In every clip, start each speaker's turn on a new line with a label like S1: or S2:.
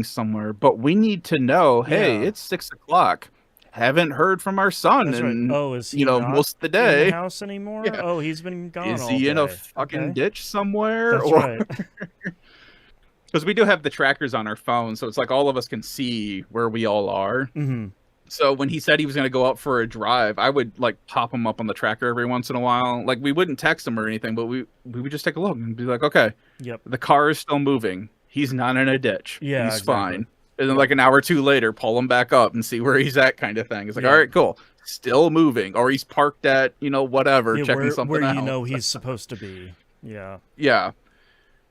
S1: somewhere, but we need to know, hey,
S2: Yeah.
S1: it's 6 o'clock. Haven't heard from our son
S2: That's right.
S1: in,
S2: Oh, is he not
S1: most of the
S2: in the
S1: day.
S2: house anymore?
S1: Yeah.
S2: Oh, he's been gone
S1: Is
S2: all
S1: he in a
S2: day.
S1: fucking
S2: Okay.
S1: ditch somewhere?
S2: That's
S1: Or
S2: right.
S1: because we do have the trackers on our phone, so it's like all of us can see where we all are.
S2: Mm-hmm.
S1: So when he said he was going to go out for a drive, I would like pop him up on the tracker every once in a while. Like we wouldn't text him or anything, but we would just take a look and be like, okay,
S2: Yep.
S1: the car is still moving. He's not in a ditch.
S2: Yeah,
S1: He's
S2: exactly.
S1: fine. And then
S2: Yep.
S1: like an hour or two later, pull him back up and see where he's at, kind of thing. It's like, all
S2: Yep.
S1: right, cool, still moving, or he's parked at whatever,
S2: Yeah,
S1: checking
S2: where
S1: something
S2: you
S1: out.
S2: know he's supposed to be. Yeah.
S1: Yeah,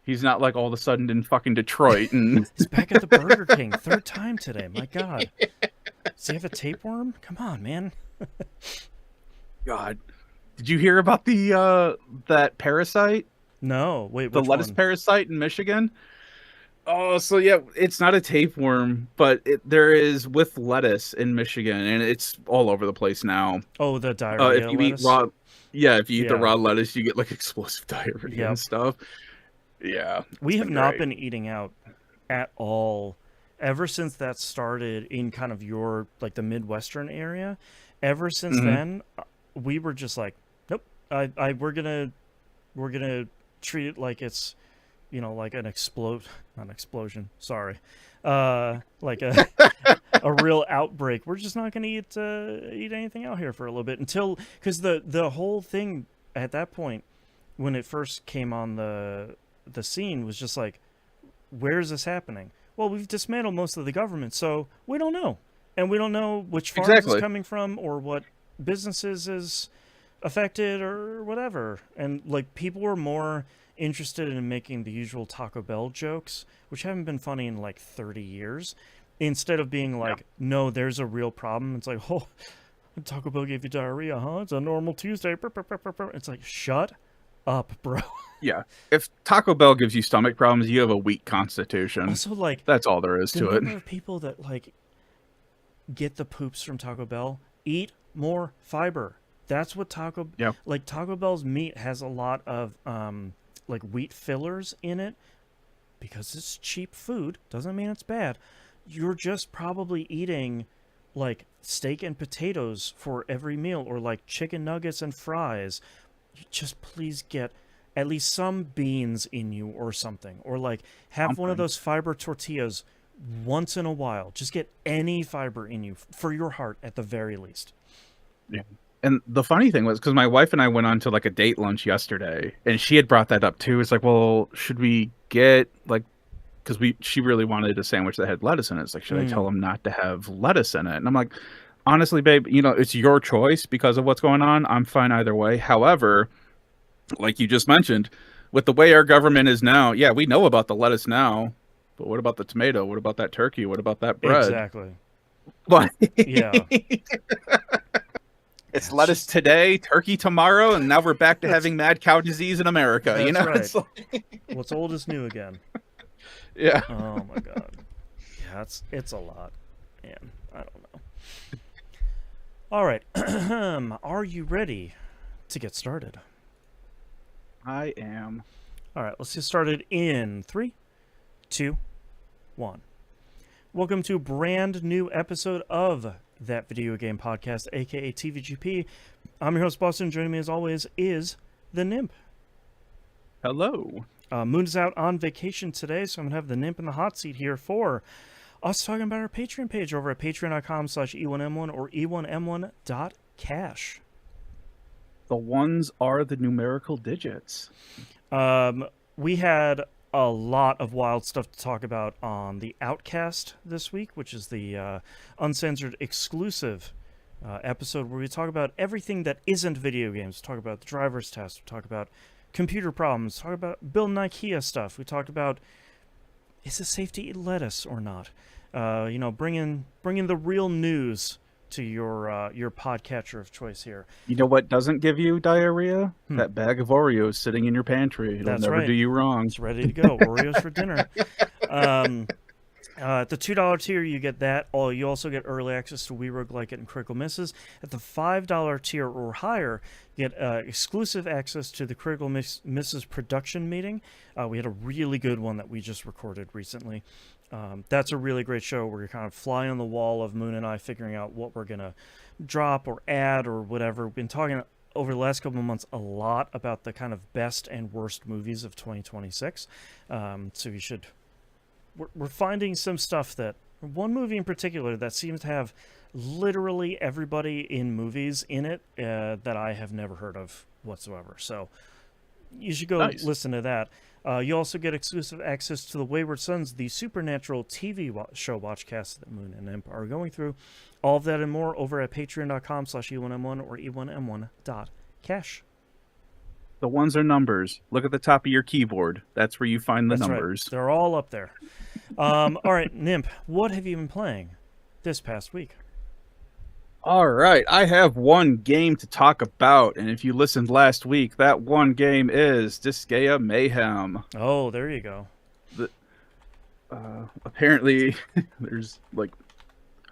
S1: he's not like all of a sudden in fucking Detroit and
S2: He's back at the Burger King, third time today. My God. Does he have a tapeworm? Come on, man.
S1: God. Did you hear about the that parasite?
S2: No, wait,
S1: The
S2: which
S1: lettuce
S2: one?
S1: parasite in Michigan? Oh, so yeah, it's not a tapeworm, but there is with lettuce in Michigan, and it's all over the place now.
S2: Oh, the
S1: If
S2: diarrhea
S1: you eat
S2: lettuce?
S1: raw, yeah, if you eat the
S2: Yeah.
S1: raw lettuce, you get like explosive diarrhea and
S2: Yep.
S1: stuff. Yeah,
S2: We
S1: it's
S2: have
S1: been
S2: not
S1: great.
S2: been eating out at all ever since that started in kind of your like the Midwestern area. Ever since
S1: Hmm.
S2: then, we were just like, nope. We're gonna treat it like it's like not an explosion. Sorry, like a real outbreak. We're just not gonna eat anything out here for a little bit until because the whole thing at that point when it first came on the scene was just like, where is this happening? Well, we've dismantled most of the government, so we don't know. And we don't know which farms it's
S1: Exactly.
S2: coming from or what businesses is affected or whatever. And like people were more interested in making the usual Taco Bell jokes, which haven't been funny in like 30 years, instead of being
S1: Yeah.
S2: like, no, there's a real problem. It's like, oh, Taco Bell gave you diarrhea, huh? It's a normal Tuesday. It's like, shut up, bro.
S1: Yeah. If Taco Bell gives you stomach problems, you have a weak constitution.
S2: Also, like,
S1: That's all there is
S2: the
S1: to it.
S2: number of people that like get the poops from Taco Bell, eat more fiber. That's what
S1: Yeah.
S2: Taco Bell's meat has a lot of like wheat fillers in it because it's cheap food. Doesn't mean it's bad. You're just probably eating like steak and potatoes for every meal or like chicken nuggets and fries. You just please get at least some beans in you or something, or like have one of
S1: Something.
S2: those fiber tortillas once in a while. Just get any fiber in you for your heart at the very least.
S1: Yeah. And the funny thing was, because my wife and I went on to like a date lunch yesterday, and she had brought that up too. It's like, well, should we get like, because she really wanted a sandwich that had lettuce in it. It's like, should I tell
S2: Mm,
S1: him not to have lettuce in it? And I'm like, honestly, babe, it's your choice because of what's going on. I'm fine either way. However, like you just mentioned, with the way our government is now, yeah, we know about the lettuce now, but what about the tomato? What about that turkey? What about that bread?
S2: exactly.
S1: Like,
S2: Yeah. Yeah,
S1: it's
S2: it's
S1: lettuce
S2: just
S1: today, turkey tomorrow, and now we're back to
S2: that's
S1: having mad cow disease in America.
S2: that's right.
S1: It's like,
S2: What's old is new again.
S1: yeah.
S2: Oh my god. Yeah, it's a lot. Man, I don't know. All right. Are you ready to get started?
S1: I am.
S2: All right, let's get started in 3, 2, 1. Welcome to a brand new episode of That Video Game Podcast, aka TVGP. I'm your host, Boston. Joining me as always is the Nymph.
S1: Hello.
S2: Moon is out on vacation today, so I'm going to have the Nymph in the hot seat here for us talking about our Patreon page over at patreon.com/E1M1 or E1M1.cash.
S1: The ones are the numerical digits.
S2: We had a lot of wild stuff to talk about on the Outcast this week, which is the uncensored exclusive episode where we talk about everything that isn't video games. We talk about the driver's test. We talk about computer problems. We talk about building IKEA stuff. We talked about is it safe to eat lettuce or not? Bringing the real news to your podcatcher of choice here.
S1: You know what doesn't give you diarrhea?
S2: Hmm.
S1: That bag of Oreos sitting in your pantry. It'll
S2: That's
S1: never
S2: right.
S1: do you wrong.
S2: It's ready to go. Oreos for dinner. At the $2 tier, you get that. You also get early access to We Roguelike It and Critical Misses. At the $5 tier or higher, you get exclusive access to the Critical Misses production meeting. We had a really good one that we just recorded recently. That's a really great show where you're kind of fly on the wall of Moon and I figuring out what we're gonna drop or add or whatever. We've been talking over the last couple of months a lot about the kind of best and worst movies of 2026. So you should. We're finding some stuff that one movie in particular that seems to have literally everybody in movies in it that I have never heard of whatsoever. So you should go listen to that. You also get exclusive access to the Wayward Sons, the supernatural TV show watchcast that Moon and Imp are going through. All of that and more over at patreon.com/E1M1 or E1M1.cash.
S1: The ones are numbers. Look at the top of your keyboard. That's where you find the numbers.
S2: Right. They're all up there. All right, Nimp, what have you been playing this past week?
S1: All right, I have one game to talk about, and if you listened last week, that one game is Disgaea Mayhem.
S2: Oh, there you go.
S1: Apparently, there's like,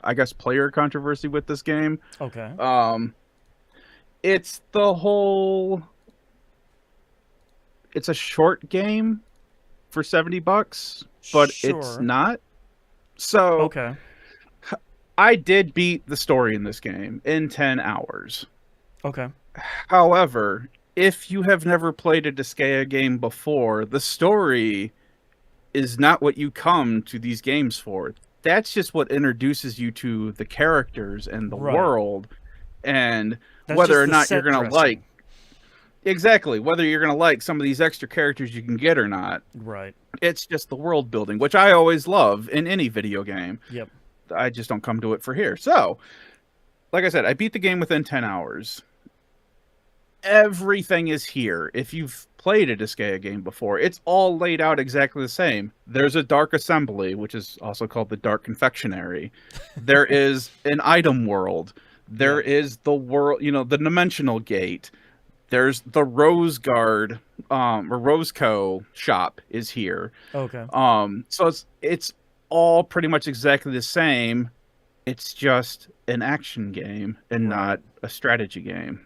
S1: I guess, player controversy with this game.
S2: Okay.
S1: It's the whole. It's a short game for $70, but it's not. So
S2: okay.
S1: I did beat the story in this game in 10 hours.
S2: Okay.
S1: However, if you have never played a Disgaea game before, the story is not what you come to these games for. That's just what introduces you to the characters and the world, and whether or not you're going to like. Exactly, whether you're going to like some of these extra characters you can get or not.
S2: Right.
S1: It's just the world building, which I always love in any video game.
S2: Yep.
S1: I just don't come to it for here. So, like I said, I beat the game within 10 hours. Everything is here. If you've played a Disgaea game before, it's all laid out exactly the same. There's a Dark Assembly, which is also called the Dark Confectionery. There is an item world. There is the world, the Dimensional Gate. There's the Rose Guard, or Roseco shop is here.
S2: Okay.
S1: So it's all pretty much exactly the same. It's just an action game and not a strategy game.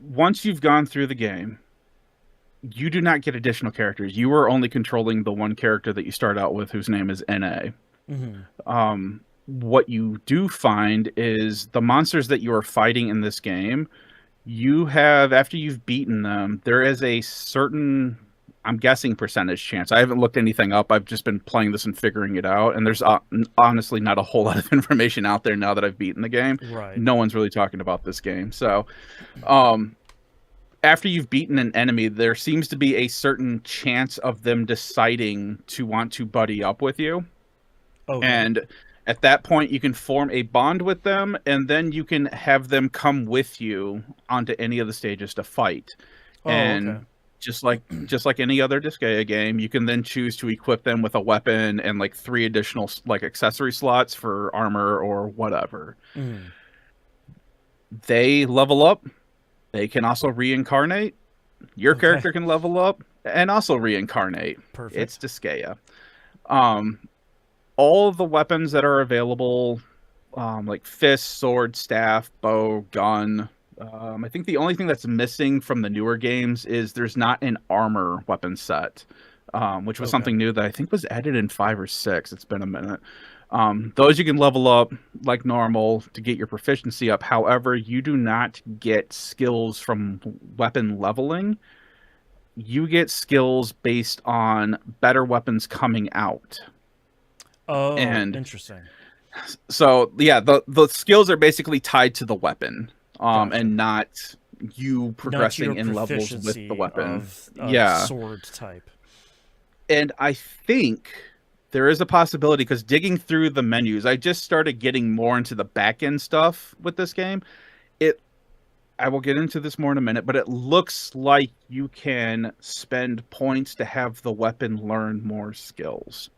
S1: Once you've gone through the game, you do not get additional characters. You are only controlling the one character that you start out with, whose name is NA. Mm-hmm. What you do find is the monsters that you are fighting in this game, you have, after you've beaten them, there is a certain, I'm guessing, percentage chance. I haven't looked anything up. I've just been playing this and figuring it out. And there's honestly not a whole lot of information out there now that I've beaten the game.
S2: Right.
S1: No one's really talking about this game. So, after you've beaten an enemy, there seems to be a certain chance of them deciding to want to buddy up with you. Okay. And at that point, you can form a bond with them, and then you can have them come with you onto any of the stages to fight. Okay. Just like any other Disgaea game, you can then choose to equip them with a weapon and like 3 additional like accessory slots for armor or whatever. They level up. They can also reincarnate. Your character can level up and also reincarnate.
S2: Perfect.
S1: It's Disgaea. All of the weapons that are available, like fist, sword, staff, bow, gun. I think the only thing that's missing from the newer games is there's not an armor weapon set, which was something new that I think was added in 5 or 6. It's been a minute. Those you can level up like normal to get your proficiency up. However, you do not get skills from weapon leveling. You get skills based on better weapons coming out.
S2: Oh, and interesting.
S1: So yeah, the skills are basically tied to the weapon, and not you progressing in levels with the weapon.
S2: Sword type.
S1: And I think there is a possibility, because digging through the menus, I just started getting more into the back end stuff with this game. I will get into this more in a minute, but it looks like you can spend points to have the weapon learn more skills.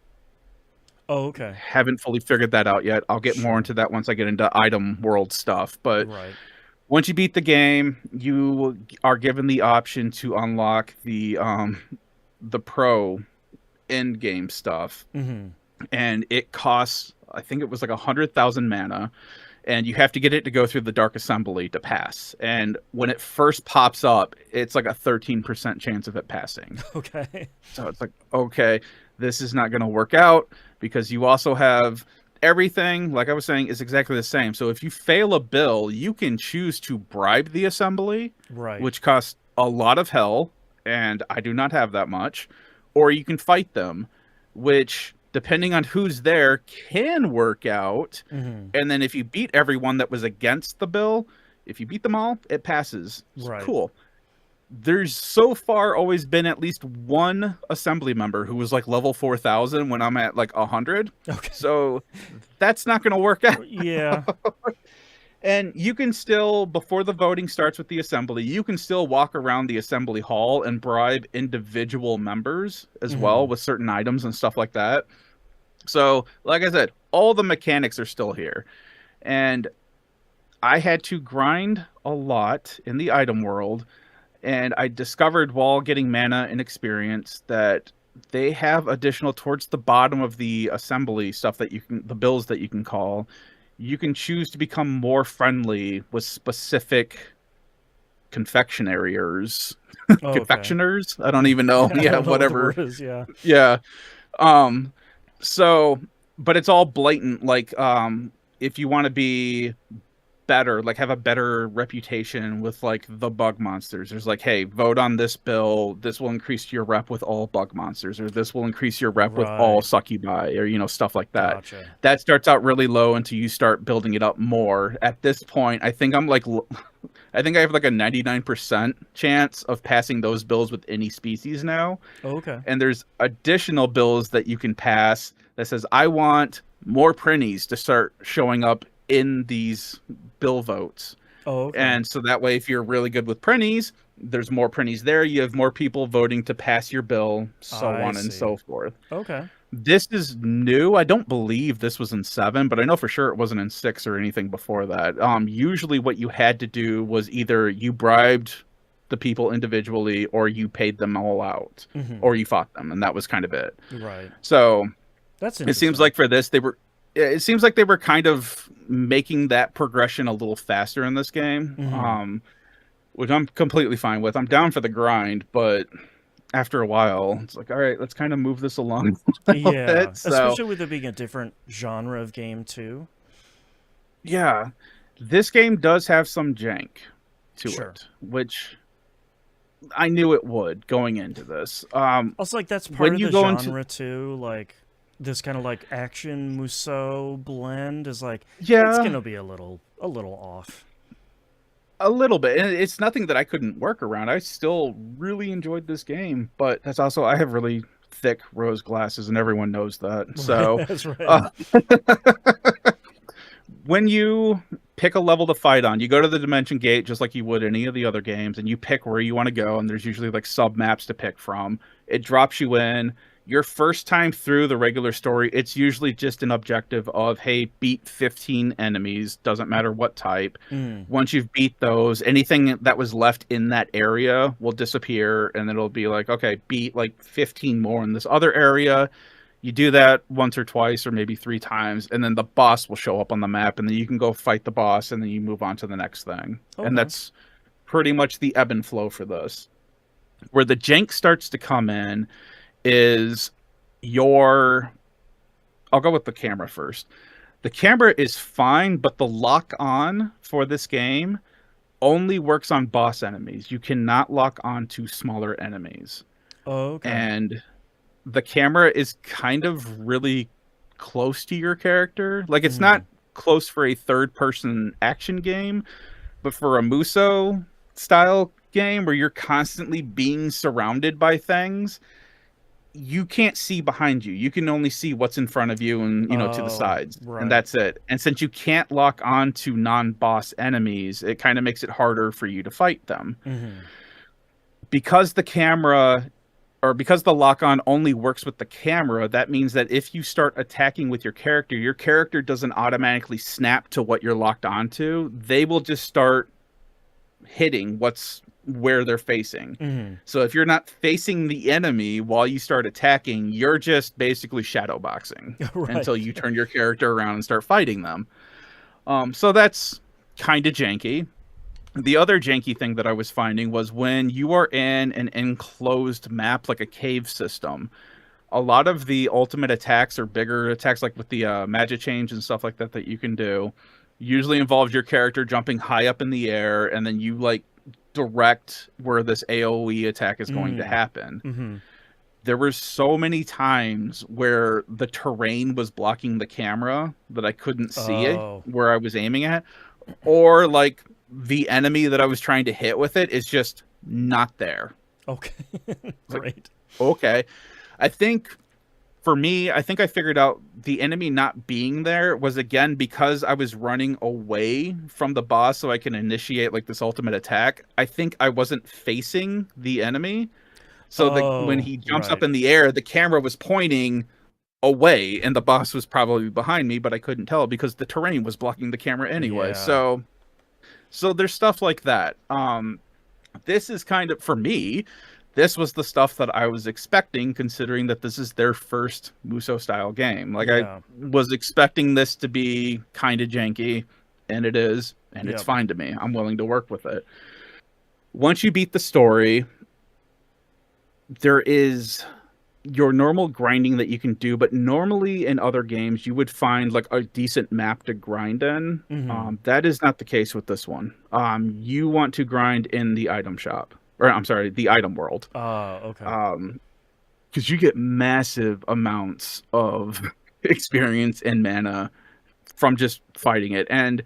S2: Oh, okay.
S1: Haven't fully figured that out yet. I'll get more into that once I get into item world stuff. But once you beat the game, you are given the option to unlock the pro end game stuff, and it costs, I think it was like 100,000 mana, and you have to get it to go through the Dark Assembly to pass. And when it first pops up, it's like a 13% chance of it passing.
S2: Okay.
S1: So it's like, okay, this is not going to work out, because you also have everything, like I was saying, is exactly the same. So if you fail a bill, you can choose to bribe the assembly,
S2: Right.
S1: which costs a lot of hell, and I do not have that much. Or you can fight them, which, depending on who's there, can work out.
S2: Mm-hmm.
S1: And then if you beat everyone that was against the bill, if you beat them all, it passes. It's
S2: Right.
S1: cool. There's so far always been at least one assembly member who was like level 4,000 when I'm at like 100.
S2: Okay.
S1: So that's not going to work out.
S2: Yeah.
S1: And you can still, before the voting starts with the assembly, you can still walk around the assembly hall and bribe individual members as well with certain items and stuff like that. So, like I said, all the mechanics are still here. And I had to grind a lot in the item world. And I discovered while getting mana and experience that they have additional towards the bottom of the assembly stuff that you can, the bills that you can call. You can choose to become more friendly with specific confectionaries.
S2: Oh,
S1: Confectioners? I don't even know.
S2: I
S1: Yeah,
S2: don't know
S1: whatever.
S2: what the word is, yeah.
S1: Yeah. So, but it's all blatant. Like, if you want to be better, like have a better reputation with like the bug monsters, there's like, hey, vote on this bill, this will increase your rep with all bug monsters, or this will increase your rep with all succubi, or, you know, stuff like that.
S2: Gotcha.
S1: That starts out really low until you start building it up more. At this point, I think I'm like I think I have like a 99% chance of passing those bills with any species now.
S2: Okay.
S1: And there's additional bills that you can pass that says, I want more printies to start showing up in these bill votes.
S2: Oh, okay.
S1: And so that way, if you're really good with printies, there's more printies there. You have more people voting to pass your bill, so
S2: I
S1: on and
S2: see.
S1: so forth.
S2: Okay.
S1: This is new. I don't believe this was in 7, but I know for sure it wasn't in 6 or anything before that. Usually what you had to do was either you bribed the people individually, or you paid them all out, or you fought them, and that was kind of it.
S2: Right.
S1: So
S2: That's
S1: it seems like for this, it seems like they were kind of making that progression a little faster in this game, which I'm completely fine with. I'm down for the grind, but after a while, it's like, all right, let's kind of move this along.
S2: Yeah,
S1: So,
S2: especially with it being a different genre of game too.
S1: yeah, this game does have some jank to it, which I knew it would going into this.
S2: Also, like, that's part of the genre too. Like, this kind of like action Musou blend is like, it's gonna be a little off.
S1: A little bit. And it's nothing that I couldn't work around. I still really enjoyed this game, but that's also, I have really thick rose glasses, and everyone knows that. So
S2: that's right.
S1: When you pick a level to fight on, you go to the dimension gate just like you would any of the other games, and you pick where you want to go, and there's usually like sub maps to pick from. It drops you in. Your first time through the regular story, it's usually just an objective of, hey, beat 15 enemies, doesn't matter what type. Once you've beat those, anything that was left in that area will disappear, and it'll be like, okay, beat like 15 more in this other area. You do that once or twice or maybe 3 times, and then the boss will show up on the map, and then you can go fight the boss, and then you move on to the next thing. Okay. And that's pretty much the ebb and flow for this. Where the jank starts to come in is I'll go with the camera first. The camera is fine, but the lock on for this game only works on boss enemies. You cannot lock on to smaller enemies.
S2: Oh, okay.
S1: And the camera is kind of really close to your character. Like, it's not close for a third-person action game, but for a Musou style game where you're constantly being surrounded by things, you can't see behind you. You can only see what's in front of you and, to the sides. Right. And that's it. And since you can't lock on to non-boss enemies, it kind of makes it harder for you to fight them. Because the camera, or because the lock-on only works with the camera, that means that if you start attacking with your character doesn't automatically snap to what you're locked onto. They will just start hitting where they're facing. So if you're not facing the enemy while you start attacking, you're just basically shadow boxing until you turn your character around and start fighting them. So that's kind of janky. The other janky thing that I was finding was when you are in an enclosed map, like a cave system, a lot of the ultimate attacks or bigger attacks, like with the magic change and stuff like that, that you can do, usually involves your character jumping high up in the air, and then you like direct where this AoE attack is going to happen.
S2: Mm-hmm.
S1: There were so many times where the terrain was blocking the camera that I couldn't see it where I was aiming at, or like the enemy that I was trying to hit with it is just not there.
S2: Okay. Great.
S1: Like, okay. I think for me, I think I figured out the enemy not being there was again because I was running away from the boss so I can initiate like this ultimate attack. I think I wasn't facing the enemy. So when he jumps up in the air, the camera was pointing away and the boss was probably behind me, but I couldn't tell because the terrain was blocking the camera anyway.
S2: Yeah.
S1: So there's stuff like that. This is kind of, for me, this was the stuff that I was expecting, considering that this is their first Muso style game. Like I was expecting this to be kind of janky, and it is, and it's fine to me. I'm willing to work with it. Once you beat the story, there is your normal grinding that you can do, but normally in other games you would find like a decent map to grind in. That is not the case with this one. You want to grind in the item shop, or I'm sorry, the item world.
S2: Okay.
S1: Because you get massive amounts of experience and mana from just fighting it. And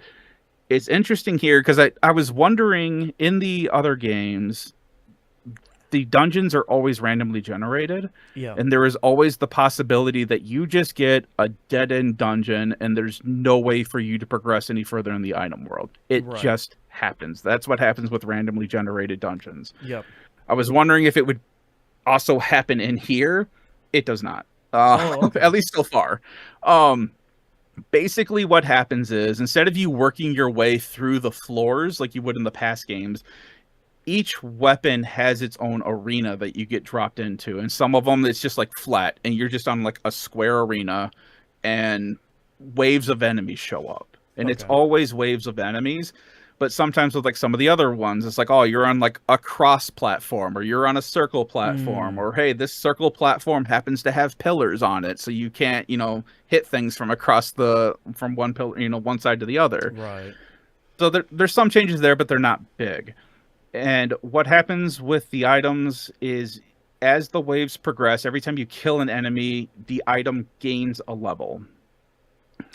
S1: it's interesting here because I was wondering, in the other games, the dungeons are always randomly generated.
S2: Yeah.
S1: And there is always the possibility that you just get a dead-end dungeon and there's no way for you to progress any further in the item world. It just happens. That's what happens with randomly generated dungeons.
S2: Yep.
S1: I was wondering if it would also happen in here. It does not. At least so far. Basically what happens is, instead of you working your way through the floors like you would in the past games, each weapon has its own arena that you get dropped into, and some of them it's just like flat and you're just on like a square arena and waves of enemies show up, and it's always waves of enemies. But sometimes with like some of the other ones, it's like, oh, you're on like a cross platform, or you're on a circle platform, or hey, this circle platform happens to have pillars on it, so you can't, hit things from from one pillar, one side to the other.
S2: Right.
S1: So there's some changes there, but they're not big. And what happens with the items is, as the waves progress, every time you kill an enemy, the item gains a level.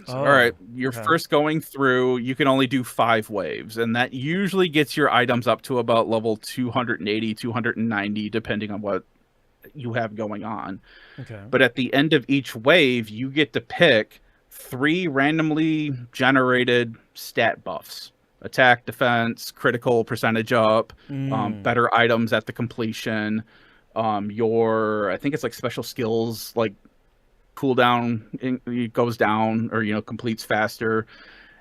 S1: So, all right, you're first going through, you can only do 5 waves, and that usually gets your items up to about level 280, 290, depending on what you have going on.
S2: Okay.
S1: But at the end of each wave, you get to pick 3 randomly generated stat buffs. Attack, defense, critical percentage up, better items at the completion. I think it's like special skills, like cooldown, it goes down, or completes faster.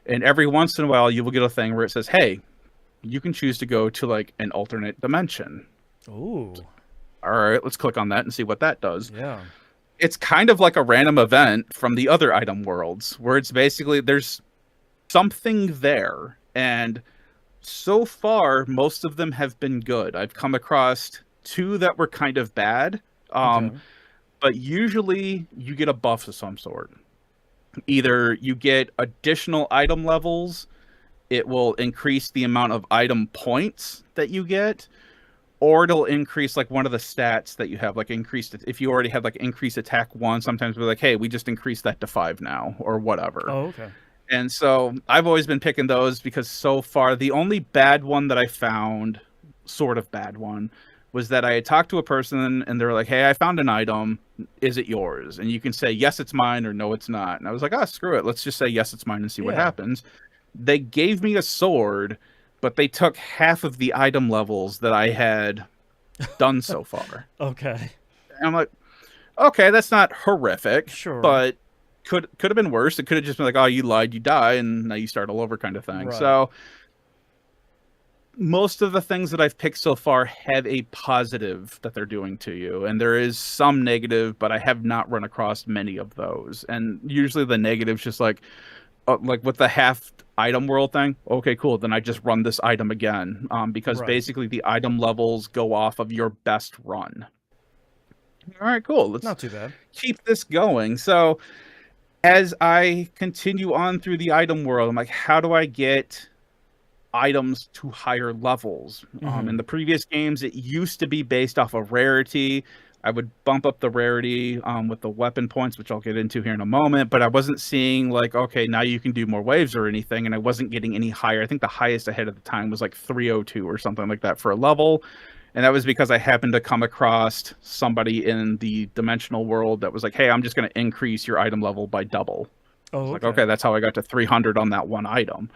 S1: And every once in a while, you will get a thing where it says, "Hey, you can choose to go to like an alternate dimension."
S2: Ooh.
S1: All right, let's click on that and see what that does.
S2: Yeah.
S1: It's kind of like a random event from the other item worlds, where it's basically there's something there. And so far, most of them have been good. I've come across 2 that were kind of bad. But usually you get a buff of some sort. Either you get additional item levels, it will increase the amount of item points that you get, or it'll increase like one of the stats that you have, like increased. If you already have like increased attack 1, sometimes we're like, hey, we just increased that to 5 now, or whatever.
S2: Oh, okay.
S1: And so I've always been picking those because so far the only bad one that I found, sort of bad one, was that I had talked to a person and they were like, hey, I found an item. Is it yours? And you can say, yes, it's mine, or no, it's not. And I was like, screw it. Let's just say, yes, it's mine and see what happens. They gave me a sword, but they took half of the item levels that I had done so far.
S2: Okay.
S1: And I'm like, okay, that's not horrific.
S2: Sure.
S1: But could have been worse. It could have just been like, oh, you lied, you die, and now you start all over kind of thing.
S2: Right.
S1: So most of the things that I've picked so far have a positive that they're doing to you, and there is some negative, but I have not run across many of those. And usually the negative's just like, like with the half item world thing. Okay, cool. Then I just run this item again, because
S2: Right.
S1: basically the item levels go off of your best run. All right, cool. Let's
S2: Not too bad.
S1: keep this going. So as I continue on through the item world, I'm like, how do I get items to higher levels? In the previous games, it used to be based off of rarity. I would bump up the rarity with the weapon points, which I'll get into here in a moment, but I wasn't seeing like, okay, now you can do more waves or anything, and I wasn't getting any higher. I think the highest I had at the time was like 302 or something like that for a level. And that was because I happened to come across somebody in the dimensional world that was like, hey, I'm just going to increase your item level by double.
S2: Oh,
S1: Like, okay, that's how I got to 300 on that one item.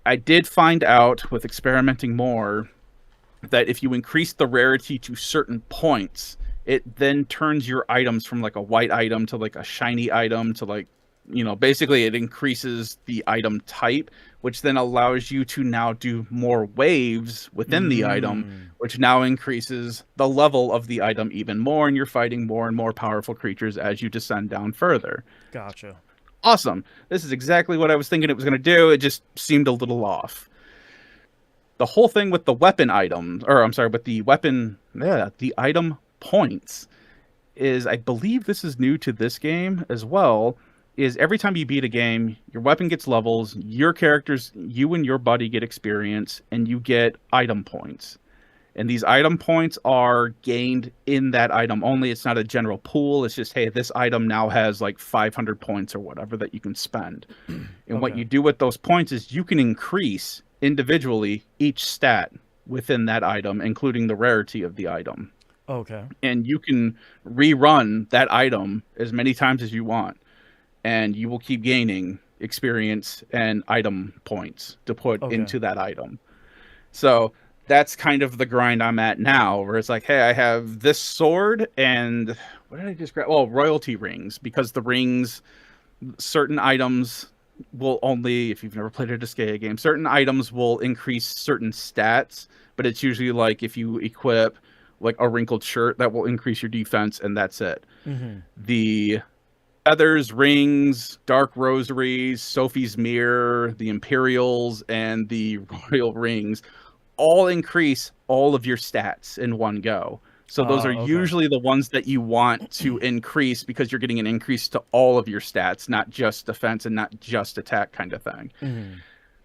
S1: I did find out with experimenting more that if you increase the rarity to certain points, it then turns your items from like a white item to like a shiny item to like, basically it increases the item type, which then allows you to now do more waves within the item, which now increases the level of the item even more, and you're fighting more and more powerful creatures as you descend down further.
S2: Gotcha.
S1: Awesome. This is exactly what I was thinking it was going to do. It just seemed a little off. The whole thing with the weapon items, or I'm sorry, with the weapon, the item points is, I believe this is new to this game as well, is every time you beat a game, your weapon gets levels, your characters, you and your buddy get experience, and you get item points. And these item points are gained in that item only. It's not a general pool. It's just, hey, this item now has like 500 points or whatever that you can spend. And what you do with those points is you can increase individually each stat within that item, including the rarity of the item.
S2: Okay.
S1: And you can rerun that item as many times as you want, and you will keep gaining experience and item points to put into that item. So that's kind of the grind I'm at now, where it's like, hey, I have this sword, and what did I just grab? Well, royalty rings, because the rings, certain items will only, if you've never played a Disgaea game, certain items will increase certain stats, but it's usually like if you equip like a wrinkled shirt, that will increase your defense, and that's it. The feathers, rings, dark rosaries, Sophie's mirror, the Imperials, and the royal rings all increase all of your stats in one go. So those are usually the ones that you want to increase, because you're getting an increase to all of your stats, not just defense and not just attack kind of thing.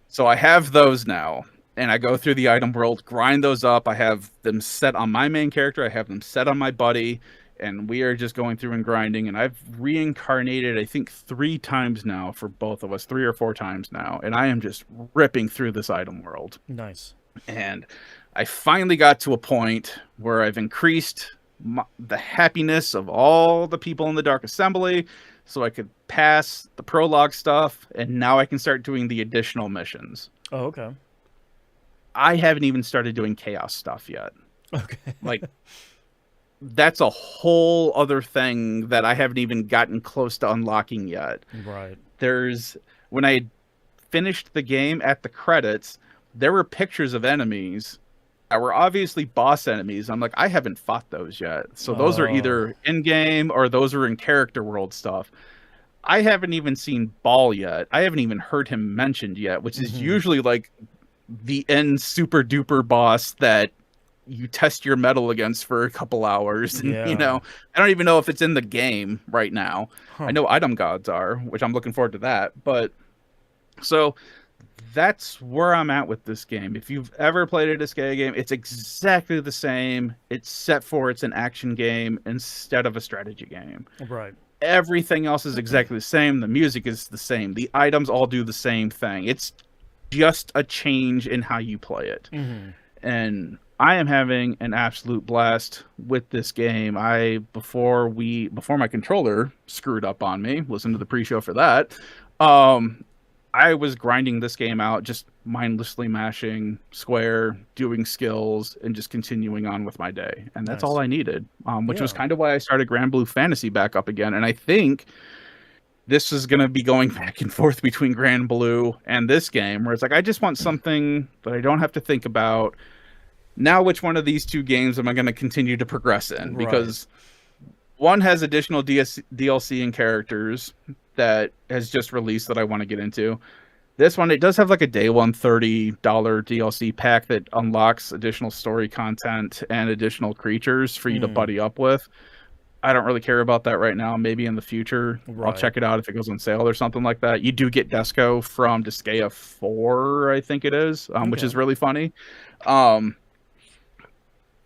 S1: So I have those now, and I go through the item world, grind those up. I have them set on my main character. I have them set on my buddy, and we are just going through and grinding. And I've reincarnated, I think, 3 times now for both of us, 3 or 4 times now. And I am just ripping through this item world.
S2: Nice.
S1: And I finally got to a point where I've increased the happiness of all the people in the Dark Assembly, so I could pass the prologue stuff, and now I can start doing the additional missions.
S2: Oh, okay.
S1: I haven't even started doing chaos stuff yet.
S2: Okay.
S1: Like, that's a whole other thing that I haven't even gotten close to unlocking yet.
S2: Right.
S1: When I finished the game, at the credits, there were pictures of enemies that were obviously boss enemies. I'm like, I haven't fought those yet. So those are either in-game or those are in character world stuff. I haven't even seen Ball yet. I haven't even heard him mentioned yet, which is usually like the end super duper boss that you test your metal against for a couple hours. And, I don't even know if it's in the game right now. I know item gods are, which I'm looking forward to that. But so that's where I'm at with this game. If you've ever played a Disgaea game, it's exactly the same. It's set for it's an action game instead of a strategy game.
S2: Right.
S1: Everything else is exactly the same. The music is the same. The items all do the same thing. It's just a change in how you play it. And I am having an absolute blast with this game. Before my controller screwed up on me, listen to the pre-show for that. I was grinding this game out, just mindlessly mashing square, doing skills, and just continuing on with my day. And that's all I needed, which was kind of why I started Grand Blue Fantasy back up again. And I think this is going to be going back and forth between Grand Blue and this game, where it's like, I just want something that I don't have to think about. Now, which one of these 2 games am I going to continue to progress in? Because one has additional DLC and characters. that has just released that I want to get into. This one, it does have like a day one $30 DLC pack that unlocks additional story content and additional creatures for you to buddy up with. I don't really care about that right now. Maybe in the future, I'll check it out if it goes on sale or something like that. You do get Desco from Disgaea 4, I think it is, which is really funny. But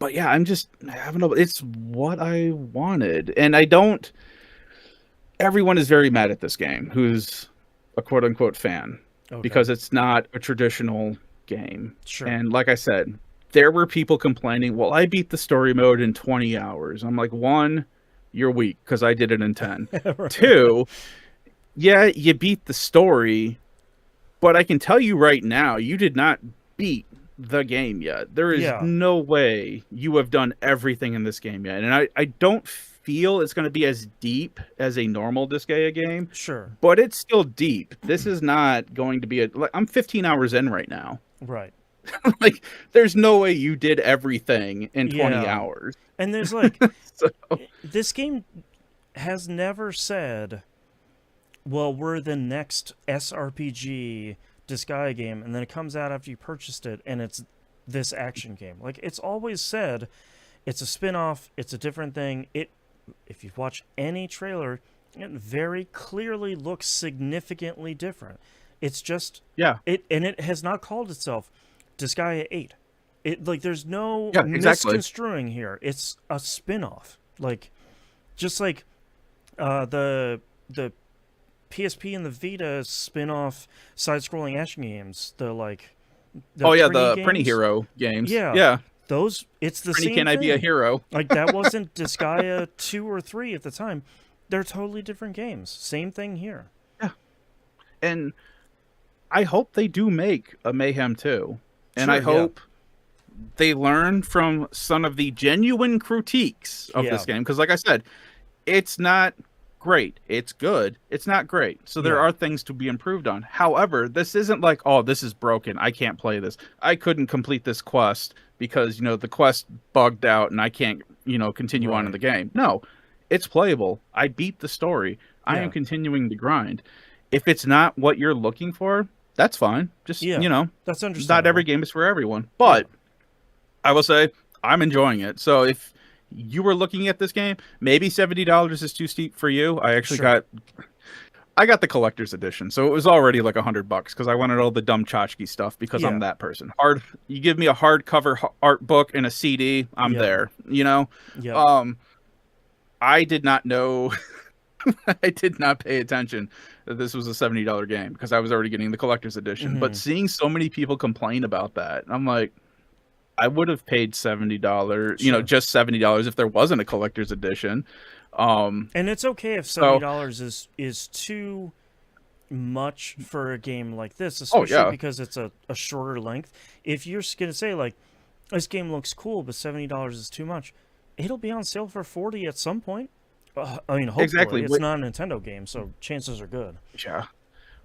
S1: yeah, I'm just having it's what I wanted. And I don't, everyone is very mad at this game who's a quote unquote fan. Because it's not a traditional game.
S2: Sure.
S1: And like I said, there were people complaining, well, I beat the story mode in 20 hours. I'm like, 1, you're weak because I did it in 10. Right. 2, yeah, you beat the story, but I can tell you right now, you did not beat the game yet. There is no way you have done everything in this game yet. And I don't feel it's going to be as deep as a normal Disgaea game.
S2: Sure.
S1: But it's still deep. This is not going to be I'm 15 hours in right now.
S2: Right.
S1: Like, there's no way you did everything in 20 hours.
S2: And there's like, this game has never said, well, we're the next SRPG Disgaea game, and then it comes out after you purchased it, and it's this action game. Like, it's always said, it's a spin-off, it's a different thing. If you watch any trailer, it very clearly looks significantly different. It's just it has not called itself Disgaea 8. There's no misconstruing here. It's a spin-off. Like, just like the PSP and the Vita spin-off side-scrolling action games. The
S1: Prinny Hero games. Yeah.
S2: Those, it's the
S1: Prinny,
S2: same
S1: can I be a hero?
S2: Like, that wasn't Disgaea 2 or 3 at the time. They're totally different games. Same thing here.
S1: Yeah. And I hope they do make a Mayhem 2. And I hope they learn from some of the genuine critiques of this game. Because like I said, it's not great. It's good. It's not great. So there are things to be improved on. However, this isn't like, oh, this is broken. I can't play this. I couldn't complete this quest because, the quest bugged out and I can't, continue on in the game. No, it's playable. I beat the story. I am continuing to grind. If it's not what you're looking for, that's fine. Just,
S2: that's understandable.
S1: Not every game is for everyone. But I will say I'm enjoying it. So if you were looking at this game, maybe $70 is too steep for you. I actually got the collector's edition, so it was already like $100 because I wanted all the dumb tchotchke stuff because I'm that person. You give me a hardcover art book and a CD, I'm there. I did not know. I did not pay attention that this was a $70 game because I was already getting the collector's edition. But seeing so many people complain about that, I'm like, I would have paid $70, just $70 if there wasn't a collector's edition.
S2: And it's okay if $70 is too much for a game like this, especially because it's a shorter length. If you're going to say, like, this game looks cool, but $70 is too much, it'll be on sale for $40 at some point. Hopefully.
S1: Exactly.
S2: It's not a Nintendo game, so chances are good.
S1: Yeah.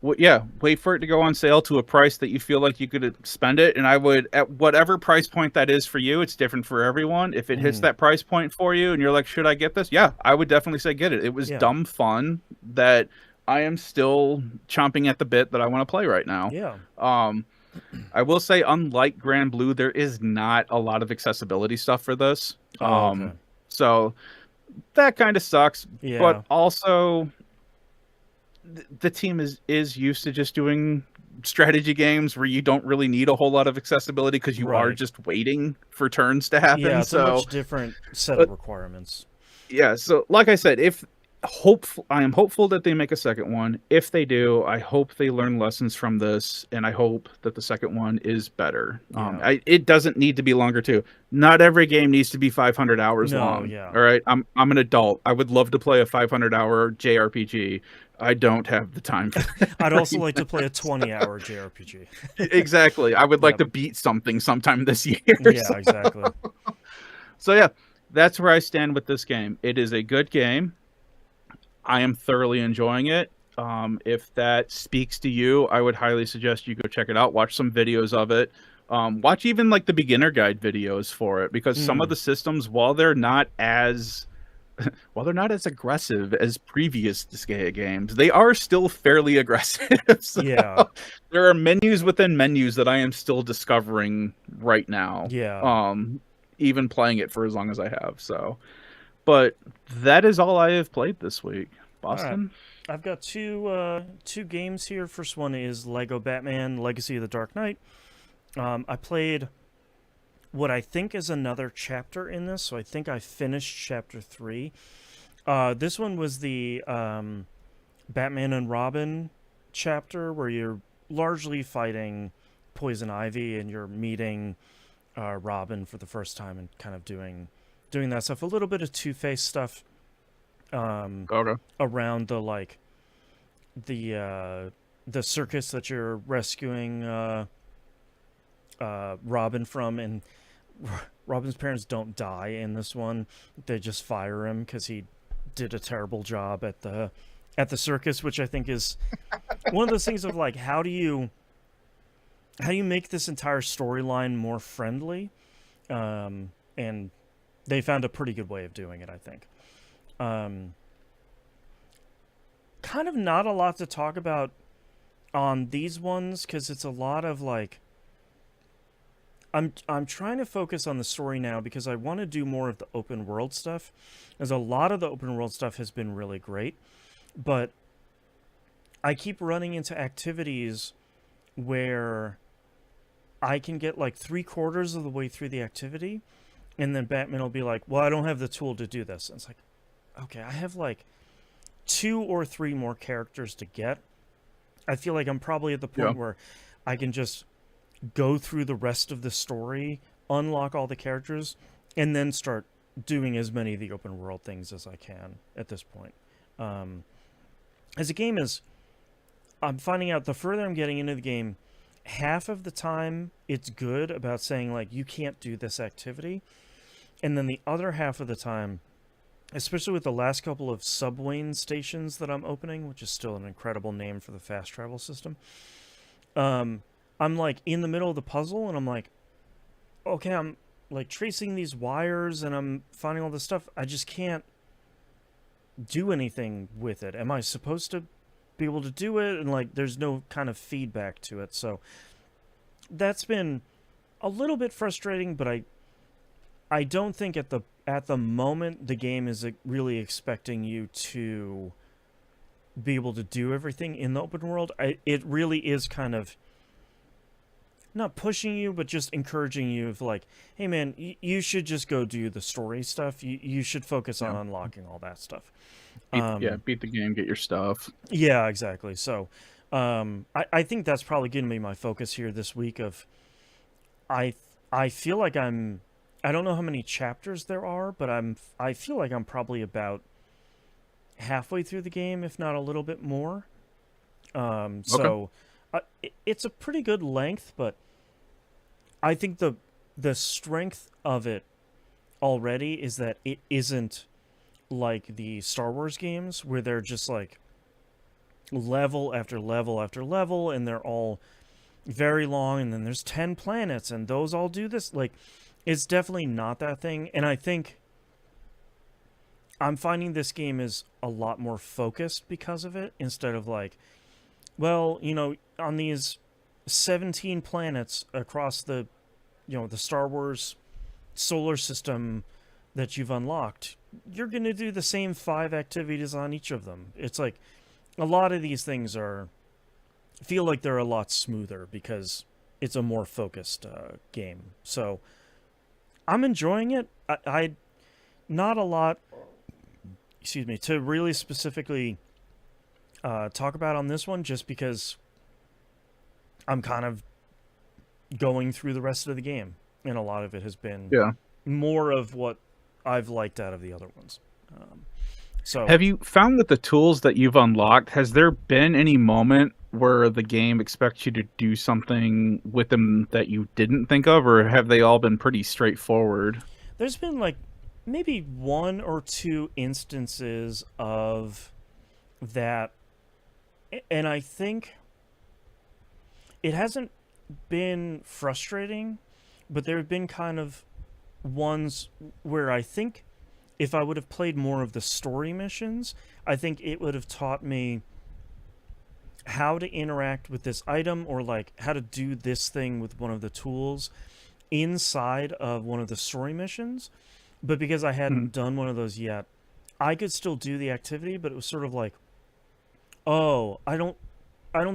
S1: Well, wait for it to go on sale to a price that you feel like you could spend it. And I would, at whatever price point that is for you, it's different for everyone. If it hits that price point for you and you're like, should I get this? Yeah, I would definitely say get it. It was dumb fun that I am still chomping at the bit that I want to play right now.
S2: Yeah.
S1: I will say, unlike Grand Blue, there is not a lot of accessibility stuff for this. So that kind of sucks. Yeah. But also, the team is used to just doing strategy games where you don't really need a whole lot of accessibility because you are just waiting for turns to happen.
S2: Yeah, it's a much different set of requirements.
S1: Yeah, so like I said, I am hopeful that they make a second one. If they do, I hope they learn lessons from this, and I hope that the second one is better. Yeah. It doesn't need to be longer too. Not every game needs to be 500 hours long. Yeah. All right, I'm an adult. I would love to play a 500-hour JRPG. I don't have the time.
S2: I'd also like to play a 20-hour JRPG.
S1: Exactly. I would like to beat something sometime this year.
S2: Yeah, exactly.
S1: So yeah, that's where I stand with this game. It is a good game. I am thoroughly enjoying it. If that speaks to you, I would highly suggest you go check it out. Watch some videos of it. Watch even like the beginner guide videos for it, because some of the systems, while they're not as while they're not as aggressive as previous Disgaea games, they are still fairly aggressive. So
S2: Yeah.
S1: there are menus within menus that I am still discovering right now.
S2: Yeah.
S1: Even playing it for as long as I have. So, but that is all I have played this week.
S2: All right.
S1: Boston?
S2: I've got two games here. First one is Lego Batman: Legacy of the Dark Knight. I played what I think is another chapter in this, so I think I finished chapter 3. This one was the Batman and Robin chapter where you're largely fighting Poison Ivy and you're meeting Robin for the first time and kind of doing that stuff. A little bit of Two-Face stuff
S1: Okay.
S2: around the circus that you're rescuing Robin from, and Robin's parents don't die in this one. They just fire him because he did a terrible job at the circus, which I think is one of those things of like, how do you make this entire storyline more friendly? And they found a pretty good way of doing it, I think. Kind of not a lot to talk about on these ones because it's a lot of like, I'm trying to focus on the story now because I want to do more of the open world stuff. As a lot of the open world stuff has been really great, but I keep running into activities where I can get like 3/4 of the way through the activity, and then Batman will be like, "Well, I don't have the tool to do this." And it's like, okay, I have like 2 or 3 more characters to get. I feel like I'm probably at the point where I can just go through the rest of the story, unlock all the characters, and then start doing as many of the open world things as I can at this point. As a game is, I'm finding out the further I'm getting into the game, half of the time it's good about saying like, you can't do this activity. And then the other half of the time, especially with the last couple of Subway stations that I'm opening, which is still an incredible name for the fast travel system, I'm like in the middle of the puzzle and I'm like, okay, I'm like tracing these wires and I'm finding all this stuff. I just can't do anything with it. Am I supposed to be able to do it? And like, there's no kind of feedback to it. So that's been a little bit frustrating, but I don't think at the moment the game is really expecting you to be able to do everything in the open world. It really is kind of not pushing you, but just encouraging you of like, hey man, you should just go do the story stuff. You should focus on unlocking all that stuff.
S1: Beat the game, get your stuff.
S2: Yeah, exactly. So I think that's probably going to be my focus here this week of I feel like I don't know how many chapters there are, but I feel like I'm probably about halfway through the game, if not a little bit more. So it's a pretty good length, but I think the strength of it already is that it isn't like the Star Wars games where they're just like level after level after level and they're all very long and then there's 10 planets and those all do this. Like, it's definitely not that thing, and I think I'm finding this game is a lot more focused because of it, instead of like, well, on these 17 planets across the Star Wars solar system that you've unlocked, you're going to do the same 5 activities on each of them. It's like a lot of these things feel like they're a lot smoother because it's a more focused game. So I'm enjoying it. I not a lot, to really specifically talk about on this one, just because I'm kind of going through the rest of the game, and a lot of it has been more of what I've liked out of the other ones. So,
S1: have you found that the tools that you've unlocked, has there been any moment where the game expects you to do something with them that you didn't think of, or have they all been pretty straightforward?
S2: There's been like maybe 1 or 2 instances of that, and I think it hasn't been frustrating, but there have been kind of ones where I think if I would have played more of the story missions, I think it would have taught me how to interact with this item, or like how to do this thing with one of the tools inside of one of the story missions. But because I hadn't done one of those yet, I could still do the activity, but it was sort of like, oh, I don't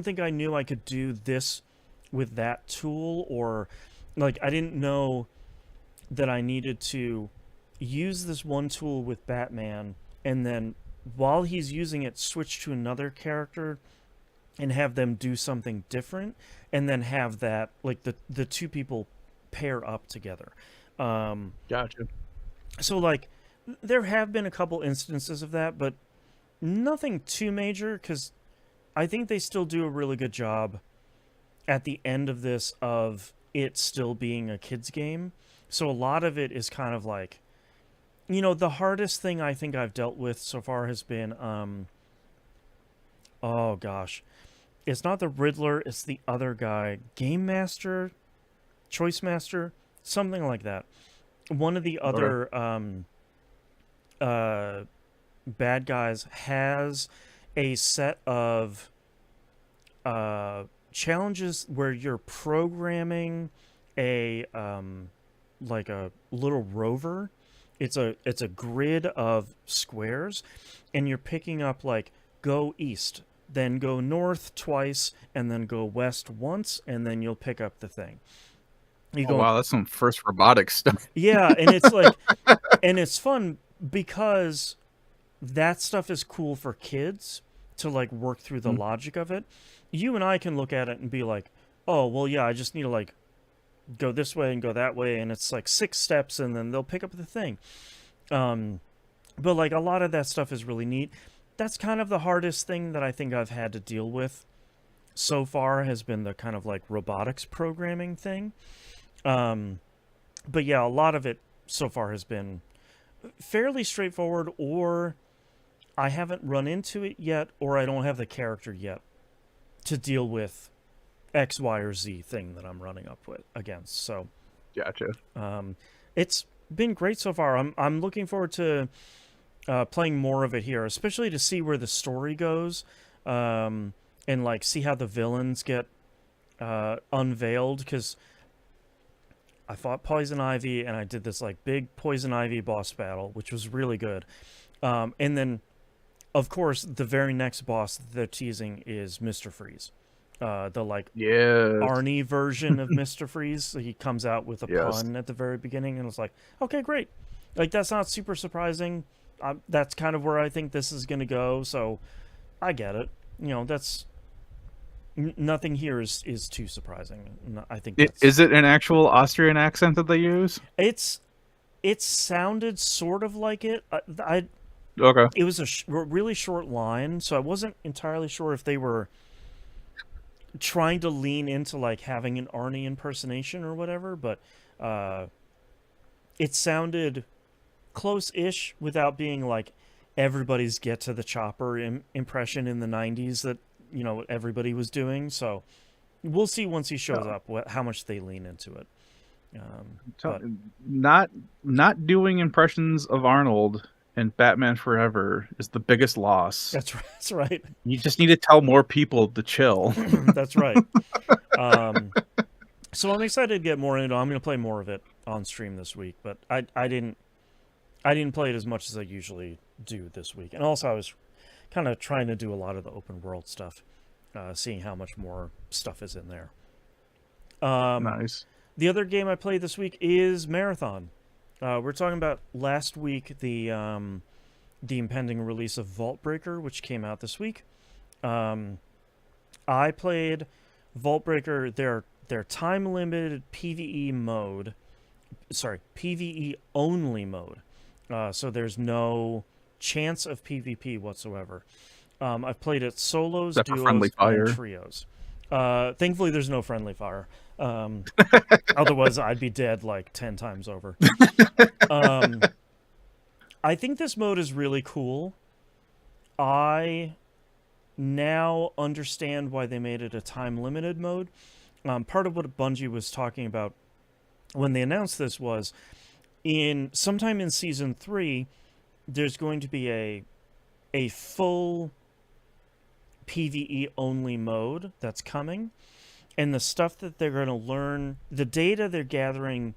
S2: think I knew I could do this with that tool, or like I didn't know that I needed to use this one tool with Batman, and then while he's using it, switch to another character and have them do something different, and then have that, like, the two people pair up together.
S1: Gotcha.
S2: So like there have been a couple instances of that, but nothing too major, because I think they still do a really good job at the end of this of it still being a kid's game. So a lot of it is kind of like, the hardest thing I think I've dealt with so far has been, oh gosh, it's not the Riddler, it's the other guy, Game Master, Choice Master, something like that. One of the other bad guys has a set of challenges where you're programming a like a little rover. It's a grid of squares, and you're picking up like go east, then go north twice, and then go west once, and then you'll pick up the thing. You
S1: Oh,
S2: go,
S1: wow, that's some first robotics stuff.
S2: yeah, and it's like, and it's fun because that stuff is cool for kids to like work through the logic of it. You and I can look at it and be like, oh, well, yeah, I just need to like go this way and go that way, and it's like 6 steps, and then they'll pick up the thing. But like a lot of that stuff is really neat. That's kind of the hardest thing that I think I've had to deal with so far, has been the kind of like robotics programming thing. But yeah, a lot of it so far has been fairly straightforward, or I haven't run into it yet, or I don't have the character yet to deal with X, Y, or Z thing that I'm running up with against. So,
S1: Gotcha.
S2: It's been great so far. I'm looking forward to playing more of it here, especially to see where the story goes, and like see how the villains get unveiled, because I fought Poison Ivy, and I did this like big Poison Ivy boss battle, which was really good. And then, of course, the very next boss that they're teasing is Mr. Freeze. The like Arnie version of Mr. Freeze. So he comes out with a pun at the very beginning, and it's like, okay, great. Like, that's not super surprising. That's kind of where I think this is going to go, so I get it. That's... Nothing here is too surprising. I think
S1: is it an actual Austrian accent that they use?
S2: It sounded sort of like it.
S1: Okay.
S2: It was a really short line, so I wasn't entirely sure if they were trying to lean into like having an Arnie impersonation or whatever, but it sounded close-ish without being like everybody's get to the chopper impression in the 90s that everybody was doing. So we'll see once he shows up how much they lean into it.
S1: Not doing impressions of Arnold in Batman Forever is the biggest loss.
S2: That's right.
S1: You just need to tell more people to chill.
S2: That's right. So I'm excited to get more into it. I'm going to play more of it on stream this week, but I didn't play it as much as I usually do this week. And also I was kind of trying to do a lot of the open world stuff, seeing how much more stuff is in there.
S1: Nice.
S2: The other game I played this week is Marathon. We're talking about last week, the impending release of Vault Breaker, which came out this week. I played Vault Breaker, their time-limited PvE mode. Sorry, PvE only mode. So there's no chance of PvP whatsoever. I've played it solos, duos, and trios. Thankfully, there's no friendly fire. Otherwise, I'd be dead like 10 times over. I think this mode is really cool. I now understand why they made it a time-limited mode. Part of what Bungie was talking about when they announced this was sometime in Season 3, there's going to be a full PvE only mode that's coming, and the stuff that they're going to learn, the data they're gathering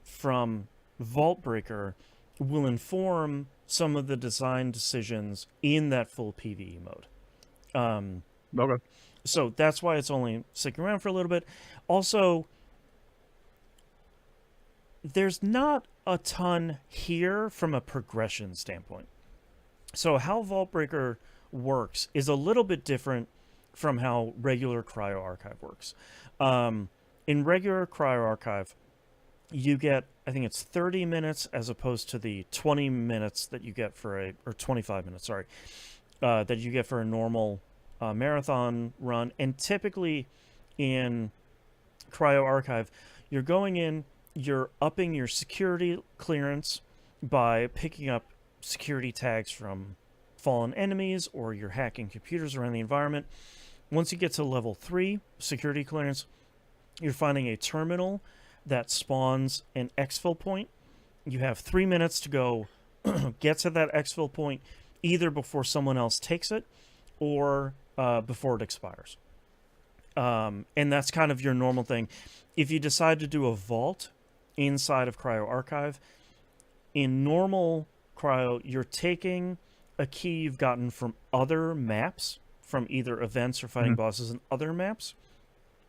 S2: from Vault Breaker will inform some of the design decisions in that full PvE mode.
S1: Okay.
S2: So that's why it's only sticking around for a little bit. Also, there's not a ton here from a progression standpoint. So how Vault Breaker works is a little bit different from how regular Cryo Archive works. In regular Cryo Archive, you get, I think it's 30 minutes as opposed to the 20 minutes that you get for or 25 minutes, sorry, that you get for a normal marathon run. And typically in Cryo Archive, you're going in, you're upping your security clearance by picking up security tags from fallen enemies, or you're hacking computers around the environment. Once you get to level 3 security clearance, you're finding a terminal that spawns an exfil point. You have 3 minutes to go get to that exfil point, either before someone else takes it or before it expires. And that's kind of your normal thing. If you decide to do a vault inside of Cryo Archive, in normal Cryo, you're taking a key you've gotten from other maps, from either events or fighting bosses in other maps,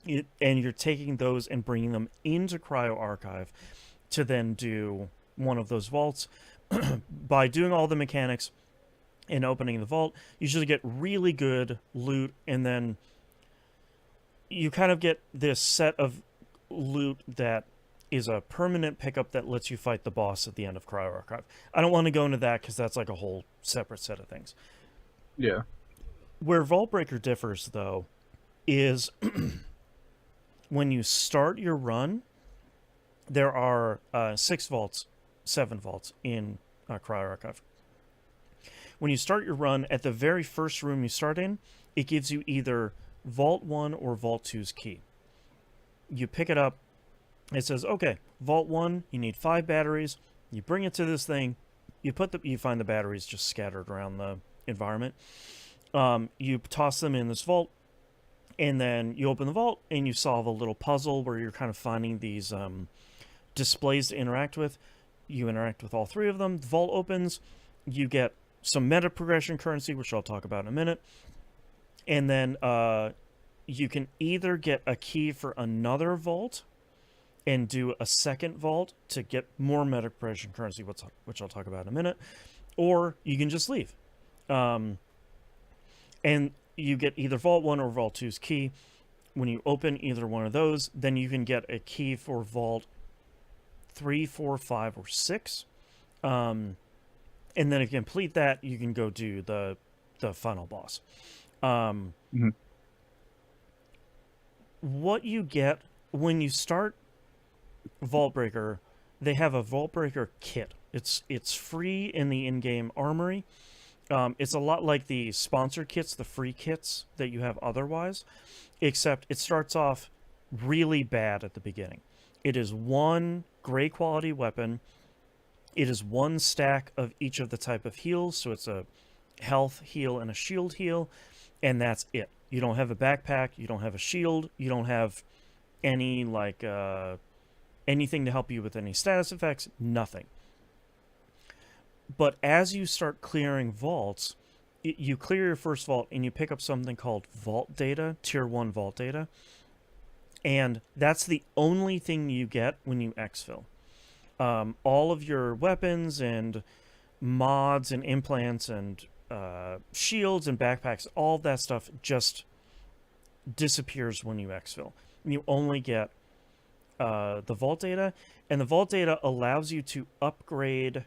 S2: and you're taking those and bringing them into Cryo Archive to then do one of those vaults. By doing all the mechanics and opening the vault, you usually get really good loot, and then you kind of get this set of loot that is a permanent pickup that lets you fight the boss at the end of Cryo Archive. I don't want to go into that because that's like a whole separate set of things.
S1: Yeah.
S2: Where Vault Breaker differs, though, is when you start your run, there are 6 vaults, 7 vaults in Cryo Archive. When you start your run, at the very first room you start in, it gives you either Vault 1 or Vault 2's key. You pick it up. It says, okay, Vault 1, you need 5 batteries. You bring it to this thing. You find the batteries just scattered around the environment. You toss them in this vault, and then you open the vault, and you solve a little puzzle where you're kind of finding these displays to interact with. You interact with all 3 of them. The vault opens. You get some meta progression currency, which I'll talk about in a minute. And then you can either get a key for another vault and do a second vault to get more meta progression currency, which I'll talk about in a minute, or you can just leave. And you get either Vault 1 or Vault 2's key. When you open either one of those, then you can get a key for Vault 3, 4, 5, or 6. And then if you complete that, you can go do the final boss. What you get when you start Vault Breaker, they have a Vault Breaker kit. It's free in the in-game armory. It's a lot like the sponsored kits, the free kits that you have otherwise, except it starts off really bad at the beginning. It is 1 gray quality weapon. It is 1 stack of each of the type of heals, so it's a health heal and a shield heal, and that's it. You don't have a backpack, you don't have a shield, you don't have any anything to help you with any status effects, nothing. But as you start clearing vaults, you clear your first vault and you pick up something called vault data, tier 1 vault data, and that's the only thing you get when you exfil. All of your weapons and mods and implants and shields and backpacks, all of that stuff just disappears when you exfil. You only get the vault data, and the vault data allows you to upgrade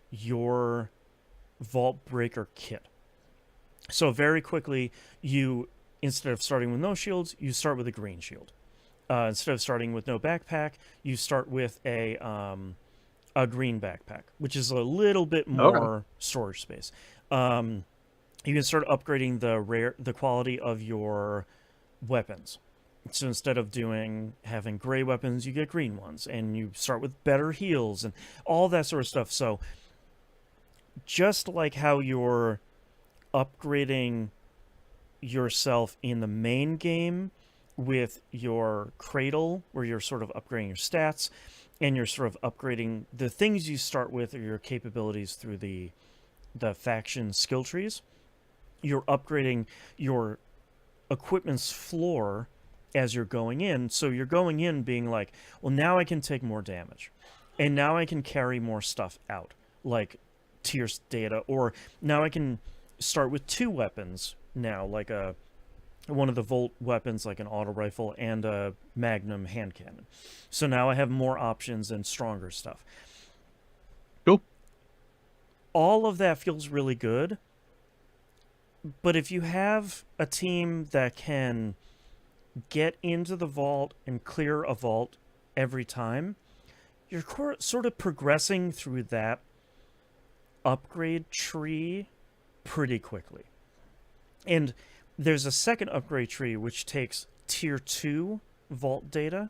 S2: your Vault Breaker kit. So very quickly, you, instead of starting with no shields, you start with a green shield. Instead of starting with no backpack, you start with a green backpack, which is a little bit more storage space. You can start upgrading the quality of your weapons. So instead of having gray weapons, you get green ones, and you start with better heals and all that sort of stuff. So just like how you're upgrading yourself in the main game with your cradle, where you're sort of upgrading your stats and you're sort of upgrading the things you start with or your capabilities through the faction skill trees. You're upgrading your equipment's floor as you're going in. So you're going in being like, well, now I can take more damage. And now I can carry more stuff out, like tier data. Or now I can start with 2 weapons now, like one of the Volt weapons, like an auto rifle, and a Magnum hand cannon. So now I have more options and stronger stuff.
S1: Cool.
S2: All of that feels really good. But if you have a team that can get into the vault and clear a vault every time, you're sort of progressing through that upgrade tree pretty quickly. And there's a second upgrade tree which takes tier 2 vault data,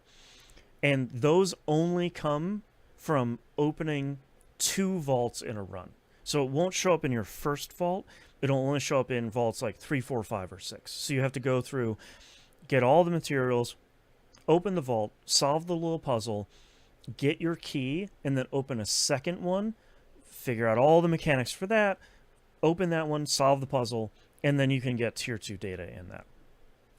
S2: and those only come from opening 2 vaults in a run. So it won't show up in your first vault. It'll only show up in vaults like 3, 4, 5, or 6. So you have to go through, get all the materials, open the vault, solve the little puzzle, get your key, and then open a second one, figure out all the mechanics for that, open that one, solve the puzzle, and then you can get tier 2 data in that.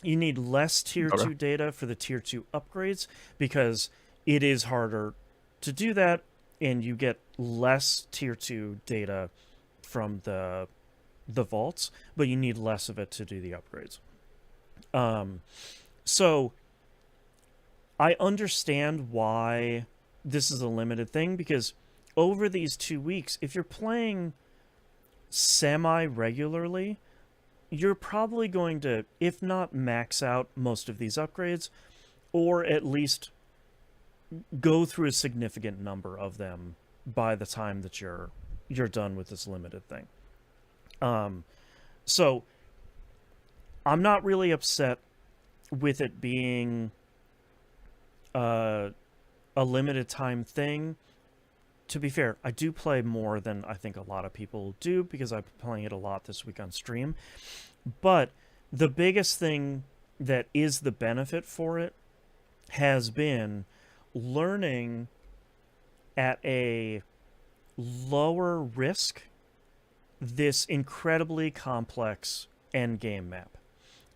S2: You need less tier 2 data for the tier 2 upgrades because it is harder to do that, and you get less tier 2 data from the vaults, but you need less of it to do the upgrades. So I understand why this is a limited thing, because over these 2 weeks, if you're playing semi-regularly, you're probably going to, if not max out most of these upgrades, or at least go through a significant number of them by the time that you're done with this limited thing. So I'm not really upset with it being a limited time thing. To be fair, I do play more than I think a lot of people do because I've been playing it a lot this week on stream. But the biggest thing that is the benefit for it has been learning at a lower risk this incredibly complex endgame map.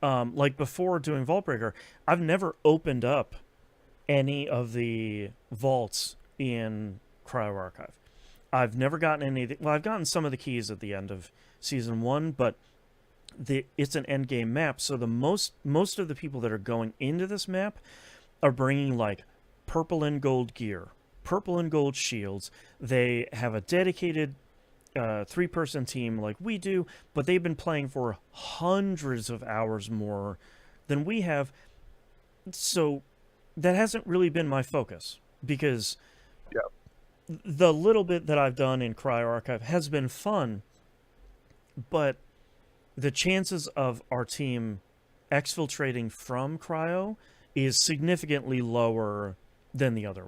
S2: Like before doing Vault Breaker, I've never opened up any of the vaults in Cryo Archive. I've never gotten any. Well, I've gotten some of the keys at the end of Season 1, but it's an endgame map, so the most of the people that are going into this map are bringing like purple and gold gear, purple and gold shields. They have a dedicated 3-person team like we do, but they've been playing for hundreds of hours more than we have. So that hasn't really been my focus, because the little bit that I've done in Cryo Archive has been fun, but the chances of our team exfiltrating from Cryo is significantly lower than the other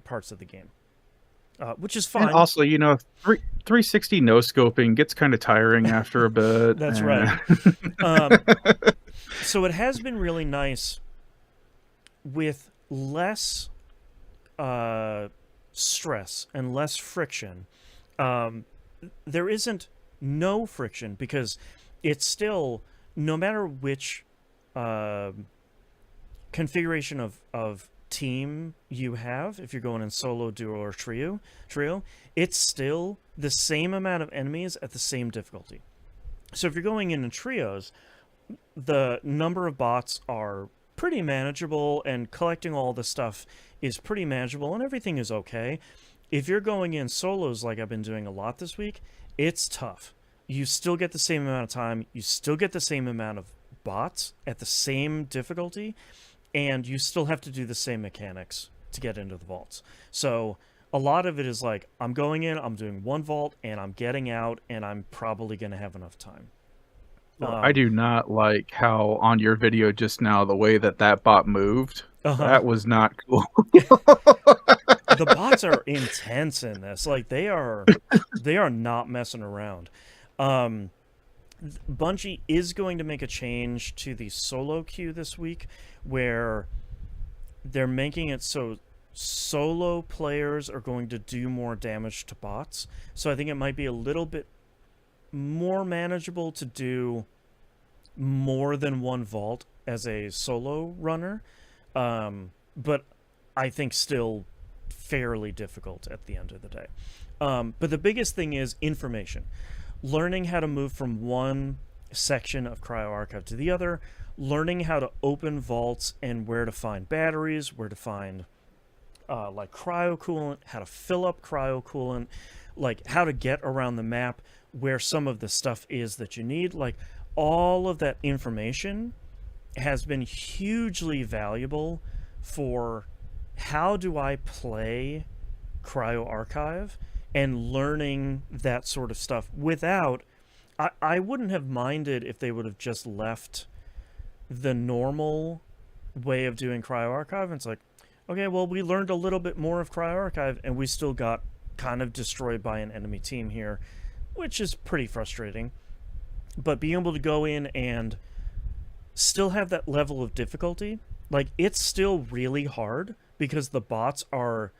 S2: parts of the game. Which is fine.
S1: And also, 360 no-scoping gets kind of tiring after a bit.
S2: That's right. So it has been really nice with less stress and less friction. There isn't no friction, because it's still, no matter which configuration of team you have, if you're going in solo, duo, or trio, it's still the same amount of enemies at the same difficulty. So if you're going in trios, the number of bots are pretty manageable, and collecting all the stuff is pretty manageable, and everything is okay. If you're going in solos, like I've been doing a lot this week, it's tough. You still get the same amount of time, you still get the same amount of bots at the same difficulty, and you still have to do the same mechanics to get into the vaults. So a lot of it is like, I'm going in, I'm doing one vault, and I'm getting out, and I'm probably going to have enough time.
S1: I do not like how on your video just now, the way that bot moved. That was not cool.
S2: the bots are intense in this. Like they are not messing around. Um, Bungie is going to make a change to the solo queue this week, where they're making it so solo players are going to do more damage to bots. So I think it might be a little bit more manageable to do more than one vault as a solo runner, but I think still fairly difficult at the end of the day. But the biggest thing is information. Learning how to move from one section of Cryo Archive to the other, learning how to open vaults and where to find batteries, where to find like cryocoolant, how to fill up cryocoolant, like how to get around the map where some of the stuff is that you need. Like all of that information has been hugely valuable for how do I play Cryo Archive, and learning that sort of stuff without... I wouldn't have minded if they would have just left the normal way of doing Cryo Archive. And it's like, okay, well, we learned a little bit more of Cryo Archive, and we still got kind of destroyed by an enemy team here, which is pretty frustrating. But being able to go in and still have that level of difficulty, like, it's still really hard because the bots are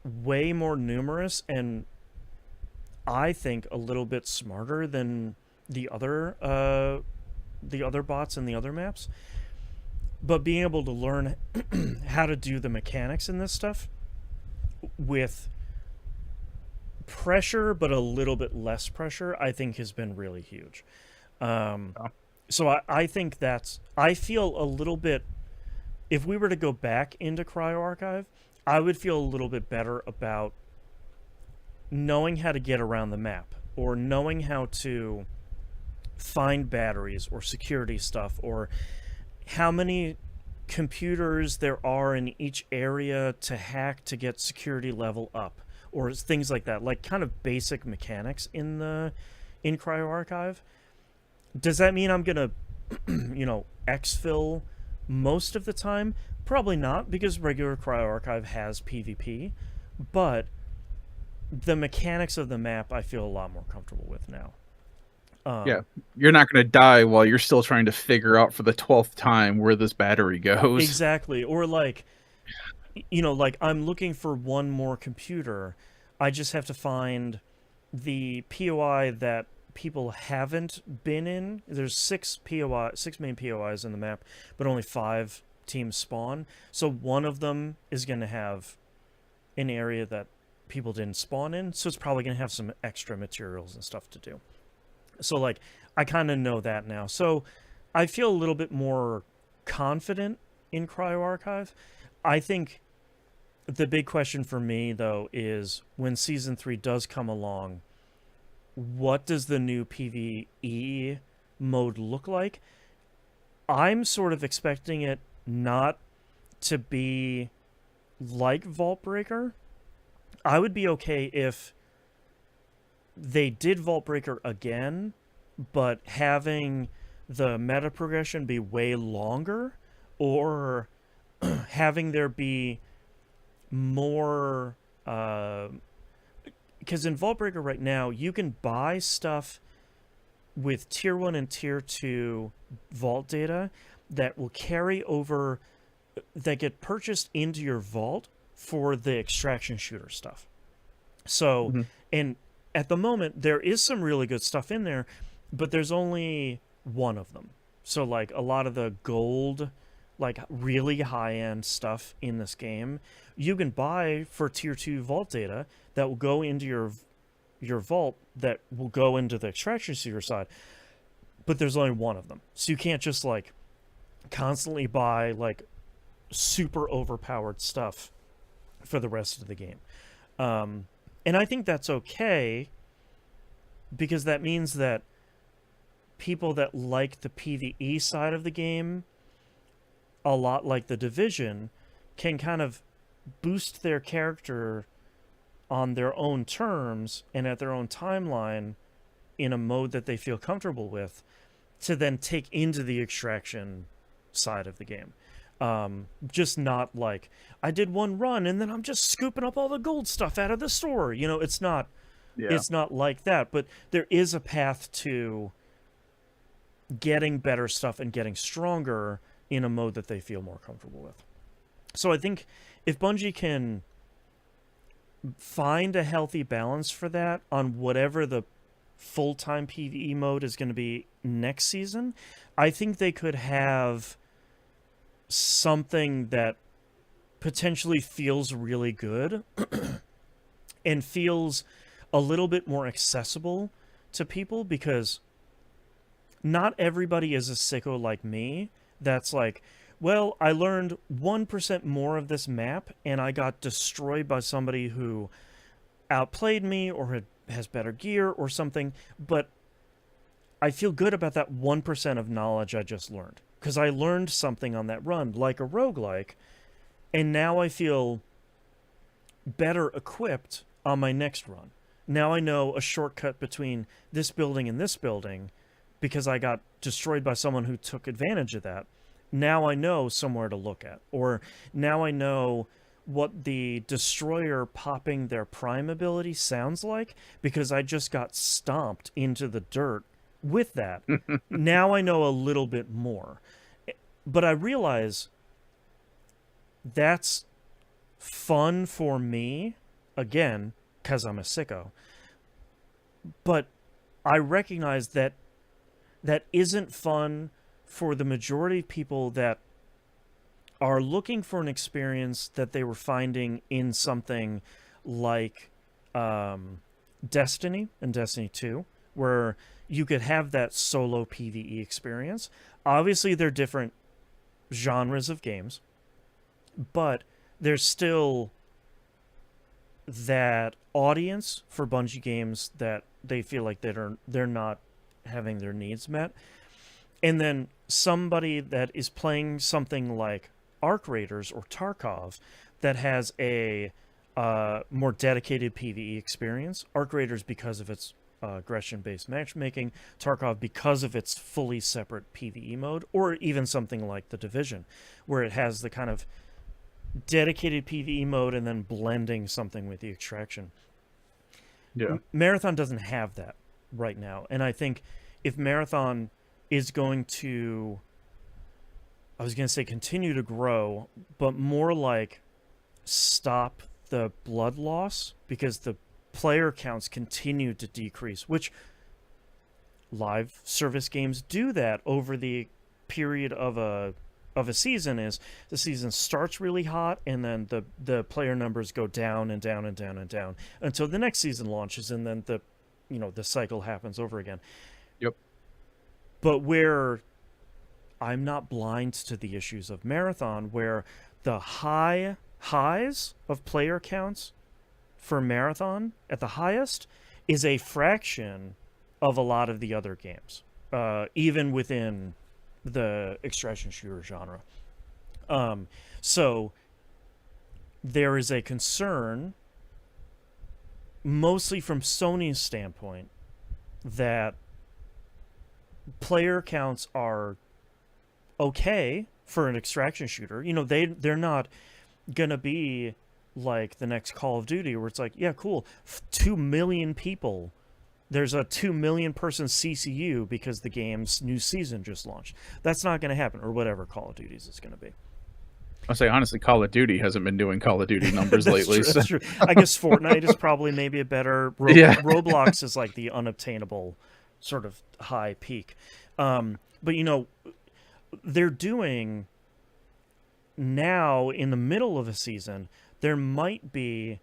S2: way more numerous and I think a little bit smarter than the other bots in the other maps. But being able to learn how to do the mechanics in this stuff with pressure but a little bit less pressure, I think has been really huge. So I think I feel a little bit, if we were to go back into Cryo Archive, I would feel a little bit better about knowing how to get around the map, or knowing how to find batteries or security stuff, or how many computers there are in each area to hack to get security level up, or things like that, like kind of basic mechanics in Cryo Archive. Does that mean I'm gonna exfil most of the time? Probably not, because regular Cryo Archive has PvP, but the mechanics of the map I feel a lot more comfortable with now.
S1: Yeah, you're not going to die while you're still trying to figure out for the 12th time where this battery goes.
S2: Exactly. Or like, like I'm looking for one more computer. I just have to find the POI that people haven't been in. There's six main POIs in the map, but only 5 teams spawn. So one of them is going to have an area that people didn't spawn in, so it's probably going to have some extra materials and stuff to do. So like, I kind of know that now. So I feel a little bit more confident in Cryo Archive. I think the big question for me, though, is when Season 3 does come along, what does the new PvE mode look like? I'm sort of expecting it not to be like Vault Breaker. I would be okay if they did Vault Breaker again, but having the meta progression be way longer, or having there be more... because in Vault Breaker right now, you can buy stuff with Tier 1 and Tier 2 vault data that will carry over, that get purchased into your vault for the extraction shooter stuff. So, and at the moment, there is some really good stuff in there, but there's only one of them. So, like, a lot of the gold, like, really high-end stuff in this game, you can buy for Tier 2 vault data that will go into your vault, that will go into the extraction shooter side, but there's only one of them. So you can't just, like, constantly buy, like, super overpowered stuff for the rest of the game. And I think that's okay, because that means that people that like the PvE side of the game a lot, like The Division, can kind of boost their character on their own terms and at their own timeline in a mode that they feel comfortable with, to then take into the extraction side of the game. Just not like I did one run and then I'm just scooping up all the gold stuff out of the store. It's not
S1: Yeah.
S2: it's not like that, but there is a path to getting better stuff and getting stronger in a mode that they feel more comfortable with. So I think if Bungie can find a healthy balance for that on whatever the full-time PvE mode is going to be next season, I think they could have something that potentially feels really good and feels a little bit more accessible to people, because not everybody is a sicko like me that's like, well, I learned 1% more of this map and I got destroyed by somebody who outplayed me or has better gear or something, but I feel good about that 1% of knowledge I just learned, because I learned something on that run, like a roguelike, and now I feel better equipped on my next run. Now I know a shortcut between this building and this building because I got destroyed by someone who took advantage of that. Now I know somewhere to look at. Or now I know what the destroyer popping their prime ability sounds like because I just got stomped into the dirt with that. Now I know a little bit more. But I realize that's fun for me, again, because I'm a sicko. But I recognize that that isn't fun for the majority of people that are looking for an experience that they were finding in something like Destiny and Destiny 2, where you could have that solo PvE experience. Obviously, they're different genres of games, but there's still that audience for Bungie games that they feel like they're not having their needs met. And then somebody that is playing something like Arc Raiders or Tarkov that has a more dedicated PvE experience. Arc Raiders because of its aggression-based matchmaking, Tarkov because of its fully separate PvE mode, or even something like The Division, where it has the kind of dedicated PvE mode and then blending something with the extraction.
S1: Yeah.
S2: Marathon doesn't have that right now, and I think if Marathon is going to, I was going to say continue to grow, but more like stop the blood loss, because the player counts continue to decrease, which live service games do that over the period of a season. Is the season starts really hot and then the player numbers go down and down and down and down until the next season launches, and then the cycle happens over again.
S1: Yep.
S2: But where I'm not blind to the issues of Marathon, where the highs of player counts for Marathon at the highest is a fraction of a lot of the other games, even within the extraction shooter genre. So there is a concern, mostly from Sony's standpoint, that player counts are okay for an extraction shooter. They're not gonna be like the next Call of Duty where it's like, yeah, cool, 2 million people. There's a 2 million person CCU because the game's new season just launched. That's not going to happen, or whatever Call of Duty's is going to be.
S1: I'll say, honestly, Call of Duty hasn't been doing Call of Duty numbers lately.
S2: True, that's true. I guess Fortnite is probably maybe a better... Roblox is like the unobtainable sort of high peak. But, they're doing... Now, in the middle of a season, there might be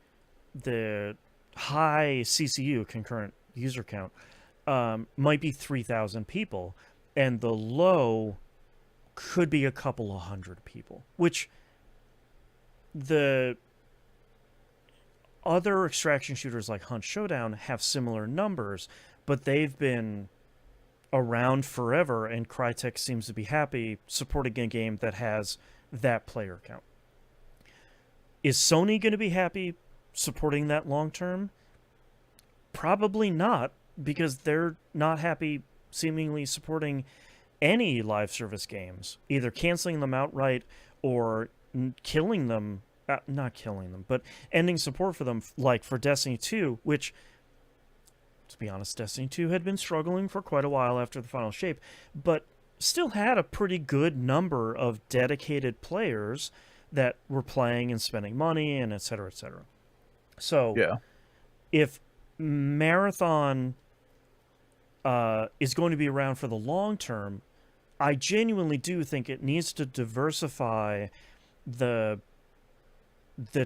S2: the high CCU, concurrent user count, might be 3,000 people, and the low could be a couple of hundred people, which the other extraction shooters like Hunt Showdown have similar numbers, but they've been around forever, and Crytek seems to be happy supporting a game that has that player count. Is Sony going to be happy supporting that long term? Probably not, because they're not happy seemingly supporting any live service games, either canceling them outright or killing them, not killing them, but ending support for them, like for Destiny 2, which, to be honest, Destiny 2 had been struggling for quite a while after the final shape, but still had a pretty good number of dedicated players that were playing and spending money and et cetera, et cetera. So
S1: Yeah.
S2: if Marathon is going to be around for the long term, I genuinely do think it needs to diversify the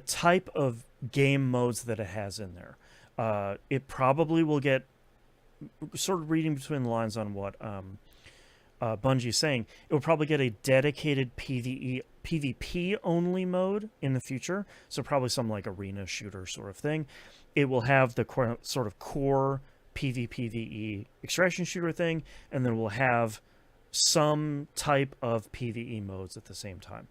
S2: type of game modes that it has in there. It probably will get, sort of reading between the lines on what Bungie's saying, it will probably get a dedicated PvP only mode in the future. So probably some like arena shooter sort of thing. It will have the sort of core PvPvE extraction shooter thing, and then we'll have some type of PvE modes at the same time.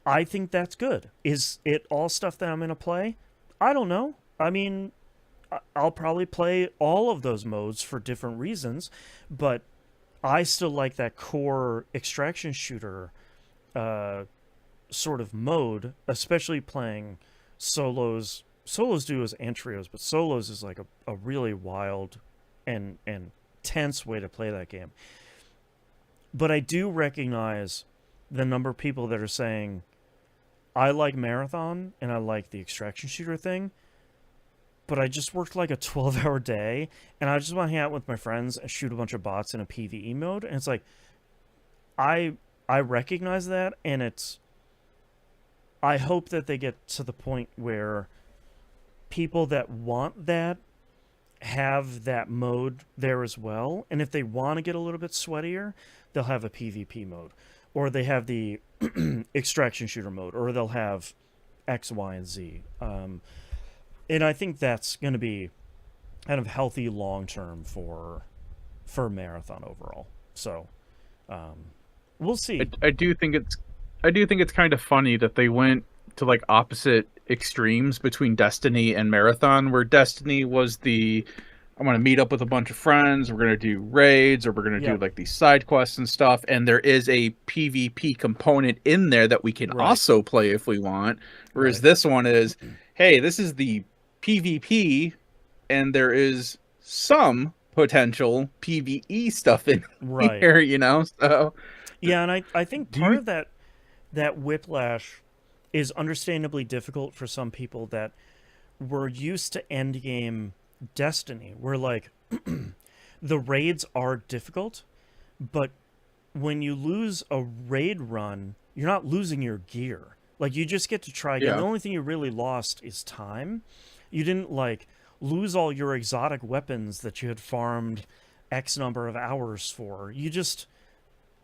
S2: I think that's good. Is it all stuff that I'm going to play? I don't know. I mean, I'll probably play all of those modes for different reasons, but I still like that core extraction shooter sort of mode, especially playing solos. Solos duos and trios, but solos is like a really wild and tense way to play that game. But I do recognize the number of people that are saying, I like Marathon and I like the extraction shooter thing, but I just worked like a 12-hour day and I just want to hang out with my friends and shoot a bunch of bots in a PvE mode. And it's like, I recognize that, and I hope that they get to the point where people that want that have that mode there as well. And if they want to get a little bit sweatier, they'll have a PvP mode, or they have the extraction shooter mode, or they'll have X, Y, and Z. And I think that's going to be kind of healthy long term for Marathon overall. So we'll see.
S1: I do think it's kind of funny that they went to like opposite extremes between Destiny and Marathon, where Destiny was I'm going to meet up with a bunch of friends, we're going to do raids, or we're going to do like these side quests and stuff, and there is a PvP component in there that we can also play if we want, whereas this one is, hey, this is the PvP, and there is some potential PvE stuff in here, you know? So
S2: yeah, and I think part of that whiplash is understandably difficult for some people that were used to endgame Destiny, where like the raids are difficult, but when you lose a raid run, you're not losing your gear. Like, you just get to try again. The only thing you really lost is time. You didn't like lose all your exotic weapons that you had farmed X number of hours for. You just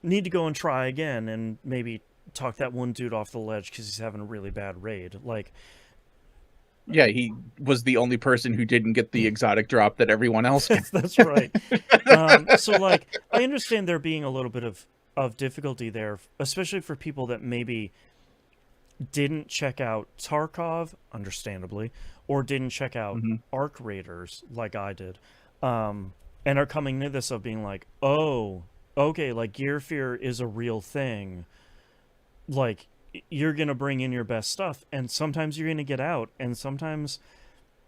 S2: need to go and try again and maybe talk that one dude off the ledge because he's having a really bad raid. Like,
S1: yeah, he was the only person who didn't get the exotic drop that everyone else got.
S2: That's right. So, like, I understand there being a little bit of difficulty there, especially for people that maybe didn't check out Tarkov, understandably, or didn't check out Arc Raiders like I did, and are coming to this of being like, oh, okay, like, Gear Fear is a real thing. Like, you're going to bring in your best stuff, and sometimes you're going to get out, and sometimes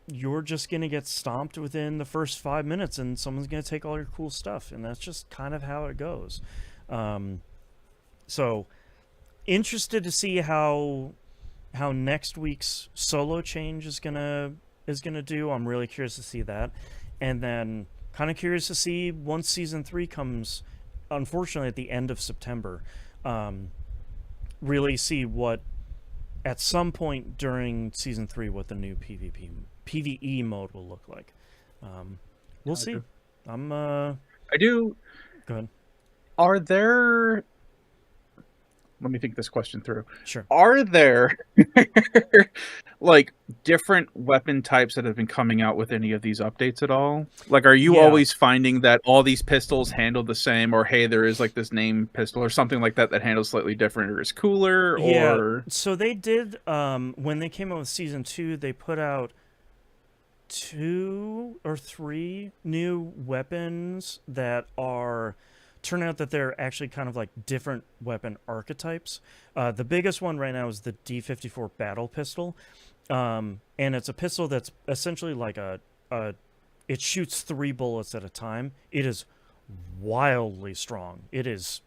S2: you're just going to get stomped within the first 5 minutes, and someone's going to take all your cool stuff, and that's just kind of how it goes. So, interested to see how next week's solo change is gonna do. I'm really curious to see that, and then kind of curious to see once season 3 comes, unfortunately at the end of September, really see what at some point during season 3 what the new PvE mode will look like. We'll see.
S1: I do.
S2: Go ahead.
S1: Are there? Let me think this question through.
S2: Sure.
S1: Are there like different weapon types that have been coming out with any of these updates at all? Like, are you always finding that all these pistols handle the same, or hey, there is like this name pistol or something like that that handles slightly different or is cooler? Or
S2: so they did when they came out with season 2, they put out 2 or 3 new weapons that are turn out that they're actually kind of like different weapon archetypes. The biggest one right now is the D54 battle pistol, and it's a pistol that's essentially like a it shoots 3 bullets at a time. It is wildly strong. It is.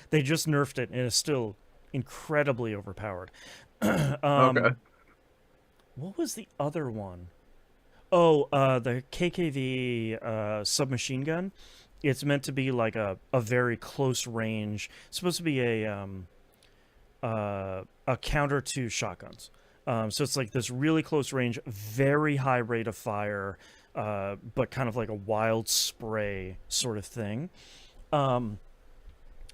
S2: They just nerfed it, and it's still incredibly overpowered.
S1: Okay.
S2: What was the other one? Oh, the KKV submachine gun. It's meant to be like a very close range. It's supposed to be a counter to shotguns. So it's like this really close range, very high rate of fire, but kind of like a wild spray sort of thing.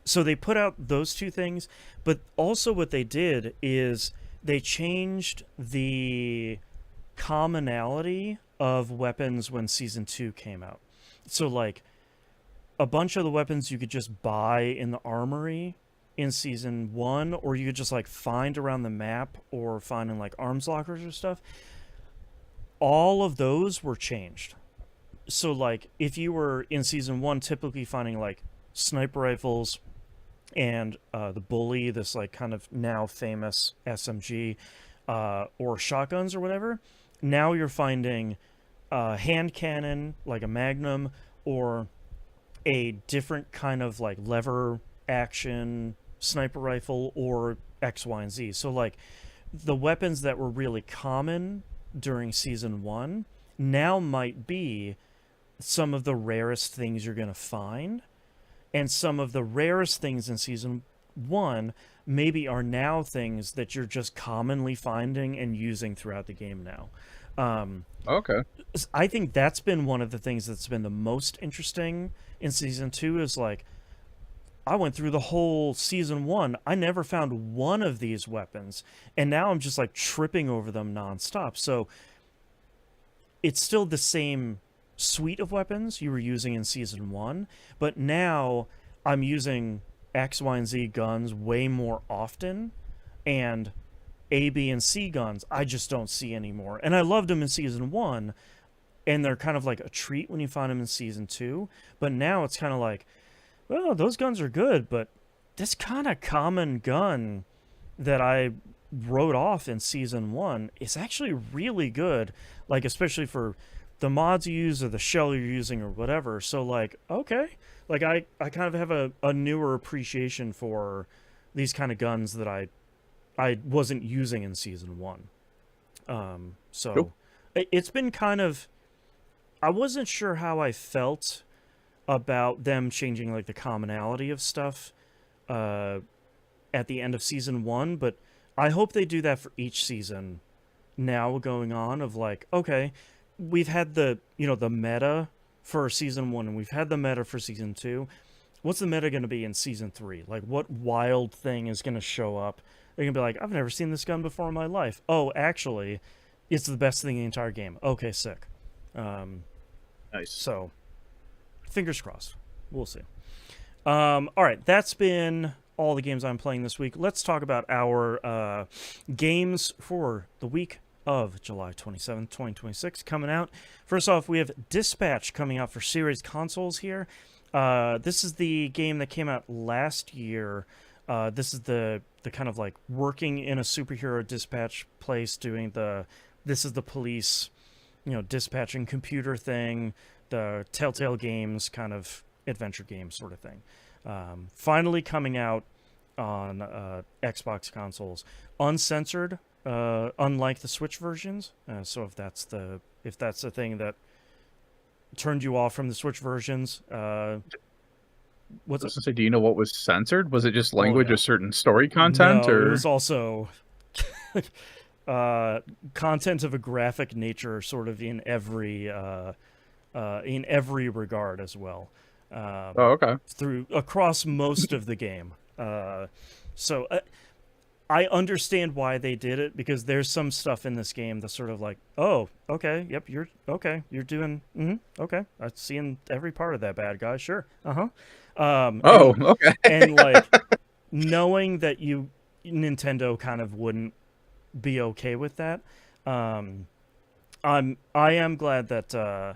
S2: So they put out those 2 things, but also what they did is they changed the commonality of weapons when Season 2 came out. So, like, a bunch of the weapons you could just buy in the armory in Season 1, or you could just, like, find around the map or find in, like, arms lockers or stuff. All of those were changed. So, like, if you were in Season 1 typically finding, like, sniper rifles and the bully, this like kind of now famous SMG, or shotguns or whatever, now you're finding hand cannon like a Magnum, or a different kind of like lever action sniper rifle, or X, Y, and Z. So like the weapons that were really common during Season 1 now might be some of the rarest things you're going to find. And some of the rarest things in Season 1 maybe are now things that you're just commonly finding and using throughout the game now.
S1: Okay.
S2: I think that's been one of the things that's been the most interesting in Season 2 is like, I went through the whole Season 1. I never found one of these weapons. And now I'm just like tripping over them nonstop. So it's still the same suite of weapons you were using in Season 1, but now I'm using X, Y, and Z guns way more often, and A, B, and C guns I just don't see anymore. And I loved them in Season 1, and they're kind of like a treat when you find them in Season 2, but now it's kind of like, well, those guns are good, but this kind of common gun that I wrote off in Season 1 is actually really good, like especially for the mods you use or the shell you're using or whatever. So like, okay, like I kind of have a newer appreciation for these kind of guns that I wasn't using in Season 1. So
S1: Cool.
S2: It's been kind of, I wasn't sure how I felt about them changing like the commonality of stuff at the end of Season 1, but I hope they do that for each season now going on, of like, okay, we've had the meta for Season 1, and we've had the meta for Season 2. What's the meta going to be in Season 3? Like, what wild thing is going to show up? They're going to be like, I've never seen this gun before in my life. Oh, actually, it's the best thing in the entire game. Okay, sick.
S1: Nice.
S2: So, fingers crossed. We'll see. All right, that's been all the games I'm playing this week. Let's talk about our games for the week of July 27th, 2026 coming out. First off, we have Dispatch coming out for series consoles here. This is the game that came out last year. This is the kind of like working in a superhero dispatch place, doing this is the police, dispatching computer thing, the Telltale Games kind of adventure game sort of thing. Finally coming out on Xbox consoles, uncensored, unlike the Switch versions. So if that's the thing that turned you off from the Switch versions, what's
S1: I was gonna say, do you know what was censored? Was it just language
S2: no.
S1: or certain story content,
S2: No,
S1: or
S2: it was also content of a graphic nature, sort of in every regard as well.
S1: oh, okay.
S2: Through across most of the game. So I understand why they did it, because there's some stuff in this game that's sort of like, oh, okay, yep, you're doing, okay, I'm seeing every part of that bad guy, sure,
S1: Okay.
S2: and like knowing that Nintendo kind of wouldn't be okay with that, I am glad that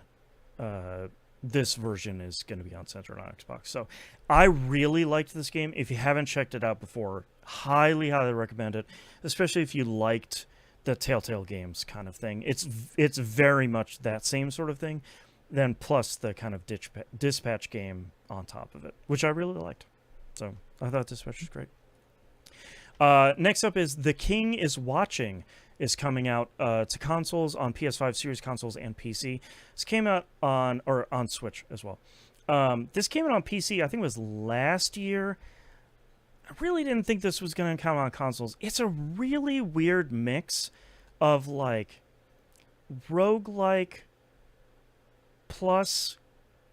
S2: this version is going to be uncensored on Xbox. So I really liked this game. If you haven't checked it out before, highly, highly recommend it, especially if you liked the Telltale games kind of thing. It's very much that same sort of thing, then plus the kind of dispatch game on top of it, which I really liked. So I thought Dispatch was great. Next up is The King is Watching, is coming out to consoles, on PS5 series consoles and PC. This came out on Switch as well. This came out on PC, I think it was last year. I really didn't think this was going to come on consoles. It's a really weird mix of like roguelike plus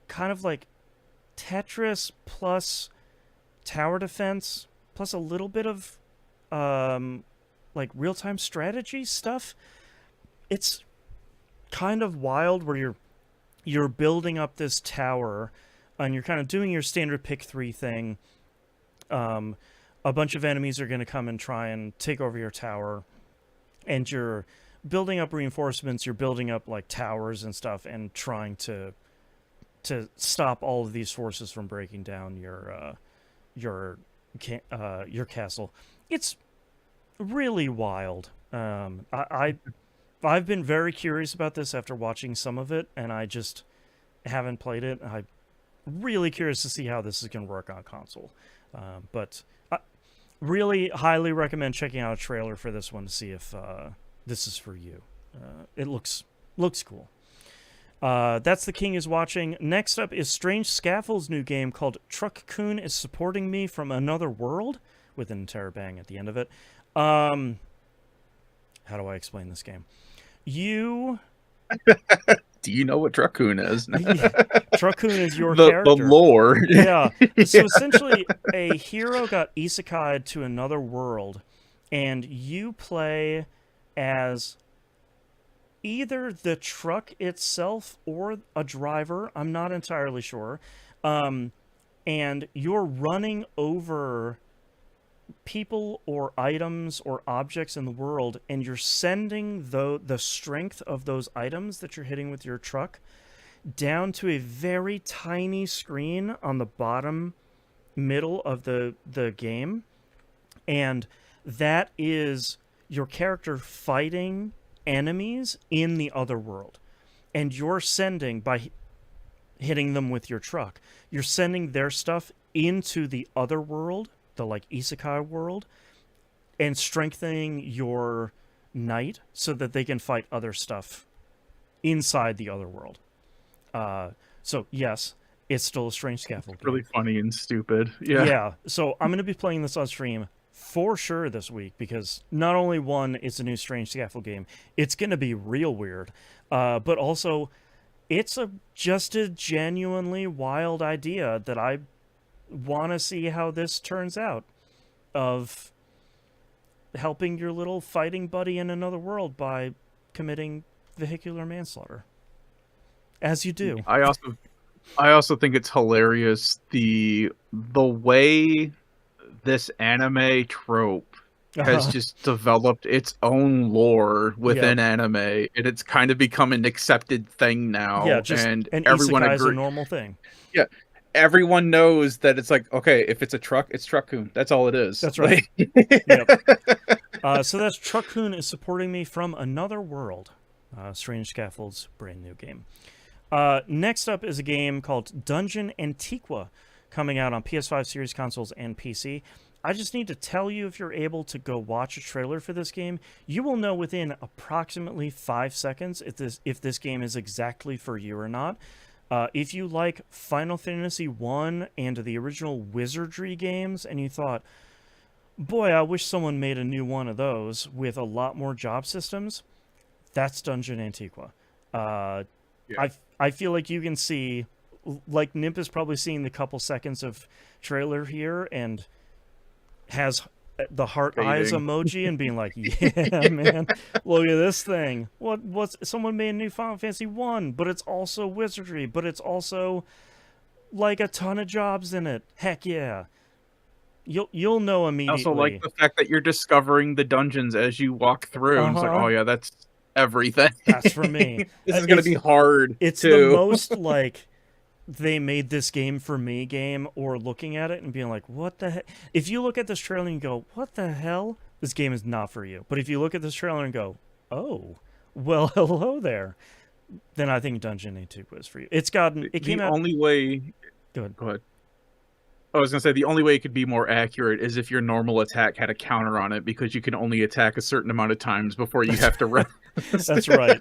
S2: kind of like Tetris plus tower defense plus a little bit of like real-time strategy stuff. It's kind of wild where you're building up this tower and you're kind of doing your standard pick 3 thing. A bunch of enemies are going to come and try and take over your tower, and you're building up reinforcements, you're building up like towers and stuff, and trying to stop all of these forces from breaking down your castle. It's really wild. I've been very curious about this after watching some of it, and I just haven't played it. I'm really curious to see how this is going to work on console. But I really highly recommend checking out a trailer for this one to see if this is for you. It looks cool. That's The King is Watching. Next up is Strange Scaffold's new game called Truck-kun is Supporting Me from Another World, with an entire bang at the end of it. How do I explain this game? Do
S1: you know what Truck-kun is?
S2: Truck-kun is your character.
S1: The lore.
S2: Yeah. So essentially, a hero got isekai'd to another world, and you play as either the truck itself or a driver. I'm not entirely sure. And you're running over people or items or objects in the world, and you're sending the strength of those items that you're hitting with your truck down to a very tiny screen on the bottom middle of the game, and that is your character fighting enemies in the other world. And you're sending, by hitting them with your truck, you're sending their stuff into the other world, the like isekai world, and strengthening your knight so that they can fight other stuff inside the other world. So yes, it's still a Strange Scaffold game.
S1: Really funny and stupid. Yeah.
S2: So I'm going to be playing this on stream for sure this week, because not only one, it's a new Strange Scaffold game, it's going to be real weird, but also it's just a genuinely wild idea that I want to see how this turns out, of helping your little fighting buddy in another world by committing vehicular manslaughter, as you do.
S1: I also think it's hilarious the way this anime trope has just developed its own lore within anime, and it's kind of become an accepted thing now.
S2: Yeah,
S1: and
S2: everyone agrees. Is a normal thing.
S1: Yeah, everyone knows that it's like, okay, if it's a truck, it's Truck-kun. That's all it is.
S2: That's right. Yep. So that's Truck-kun is Supporting Me from Another World. Strange Scaffold's brand new game. Next up is a game called Dungeon Antiqua, coming out on PS5 series consoles and PC. I just need to tell you, if you're able to go watch a trailer for this game, you will know within approximately 5 seconds if this game is exactly for you or not. If you like Final Fantasy 1 and the original Wizardry games, and you thought, boy, I wish someone made a new one of those with a lot more job systems, that's Dungeon Antiqua. I feel like you can see, like Nimp is probably seeing the couple seconds of trailer here and has the heart eyes emoji and being like, yeah, man, look at this thing. What's someone made a new Final Fantasy 1, but it's also Wizardry, but it's also like a ton of jobs in it. Heck yeah. You'll know immediately.
S1: I also like the fact that you're discovering the dungeons as you walk through. And it's like, oh yeah, that's everything.
S2: That's for me.
S1: This is going to be hard.
S2: It's the most like they made this game for me game, or looking at it and being like, what the heck? If you look at this trailer and go, what the hell? This game is not for you. But if you look at this trailer and go, oh, well, hello there, then I think Dungeon Antiqua is for you. It came out.
S1: The only way.
S2: Go ahead.
S1: Go ahead. I was gonna say the only way it could be more accurate is if your normal attack had a counter on it, because you can only attack a certain amount of times before you have to rest.
S2: That's right.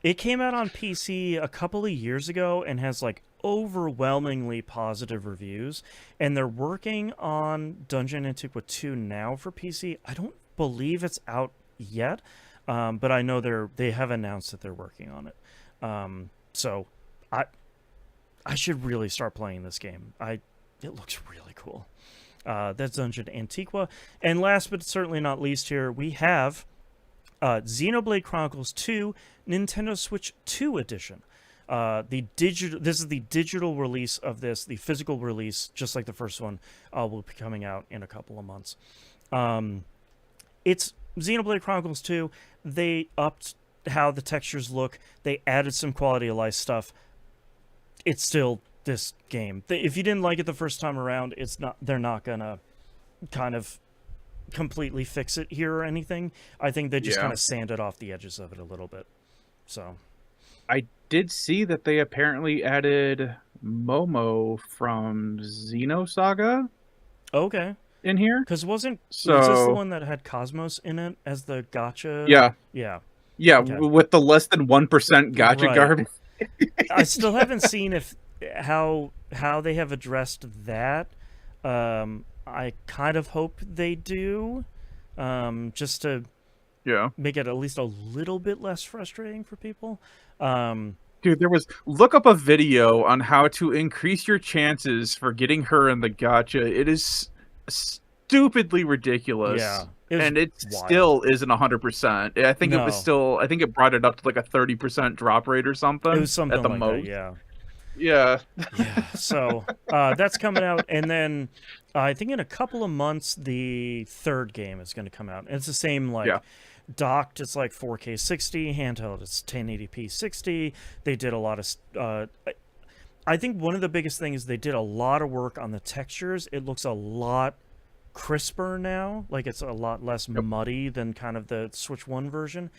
S2: It came out on PC a couple of years ago and has like overwhelmingly positive reviews. And they're working on Dungeon Antiqua 2 now for PC. I don't believe it's out yet, but I know they have announced that they're working on it. So I should really start playing this game. It looks really cool. That's Dungeon Antiqua. And last but certainly not least here, we have Xenoblade Chronicles 2 Nintendo Switch 2 edition. This is the digital release of this. The physical release, just like the first one, will be coming out in a couple of months. It's Xenoblade Chronicles 2. They upped how the textures look. They added some quality of life stuff. It's still this game. If you didn't like it the first time around, they're not gonna kind of completely fix it here or anything. I think they just kind of sanded off the edges of it a little bit. So
S1: I did see that they apparently added Momo from Xenosaga.
S2: Okay.
S1: In here,
S2: because was this the one that had Cosmos in it as the gacha?
S1: Yeah.
S2: Okay.
S1: With the less than 1% gacha garbage.
S2: I still haven't seen how they have addressed that. I kind of hope they do, just to make it at least a little bit less frustrating for people.
S1: Dude, look up a video on how to increase your chances for getting her in the gacha. It is stupidely ridiculous.
S2: Yeah.
S1: And it still isn't 100%. I think I think it brought it up to like a 30% drop rate or something.
S2: It was something
S1: at the
S2: like
S1: most.
S2: That,
S1: yeah.
S2: So that's coming out, and then I think in a couple of months the third game is going to come out. And it's the same docked. It's like 4K 60, handheld. It's 1080p 60. They did a lot of. I think one of the biggest things is they did a lot of work on the textures. It looks a lot crisper now. Like it's a lot less muddy than kind of the Switch 1 version,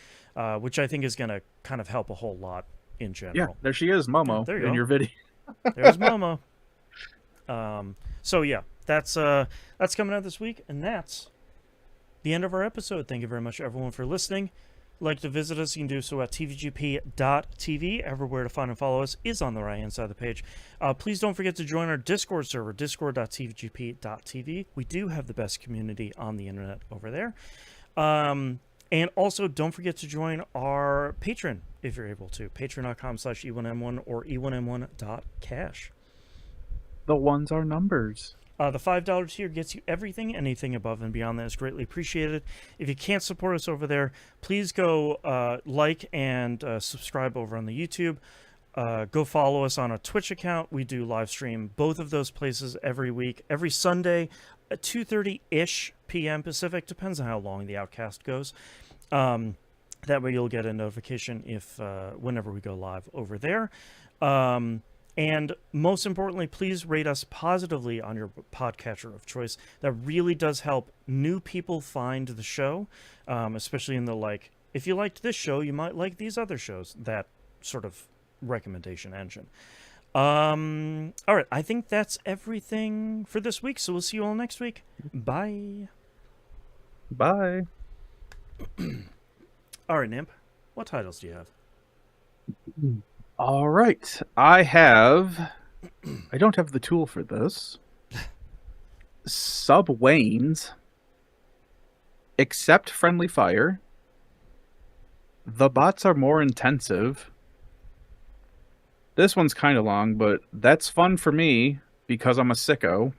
S2: which I think is going to kind of help a whole lot in general.
S1: Yeah, there she is, Momo, in your video.
S2: There's Momo. So yeah, that's coming out this week, and that's the end of our episode. Thank you very much, everyone, for listening. Like to visit us, you can do so at tvgp.tv. Everywhere to find and follow us is on the right-hand side of the page. Please don't forget to join our Discord server, discord.tvgp.tv. We do have the best community on the internet over there. And also, don't forget to join our Patreon if you're able to. Patreon.com/E1M1 or E1M1.cash.
S1: The ones are numbers.
S2: The $5 tier gets you everything. Anything above and beyond that is greatly appreciated. If you can't support us over there, please go like and subscribe over on the YouTube. Go follow us on a Twitch account. We do live stream both of those places every week, every Sunday at 2:30-ish p.m. Pacific. Depends on how long the Outcast goes. That way you'll get a notification whenever we go live over there. And most importantly, please rate us positively on your podcatcher of choice. That really does help new people find the show, especially in the if you liked this show, you might like these other shows. That sort of recommendation engine. All right, I think that's everything for this week. So we'll see you all next week. Bye.
S1: Bye.
S2: All right, Nimp, what titles do you have?
S1: All right, I don't have the tool for this. Subwanes, Accept Friendly Fire, The Bots Are More Intensive. This one's kind of long, but that's fun for me because I'm a sicko.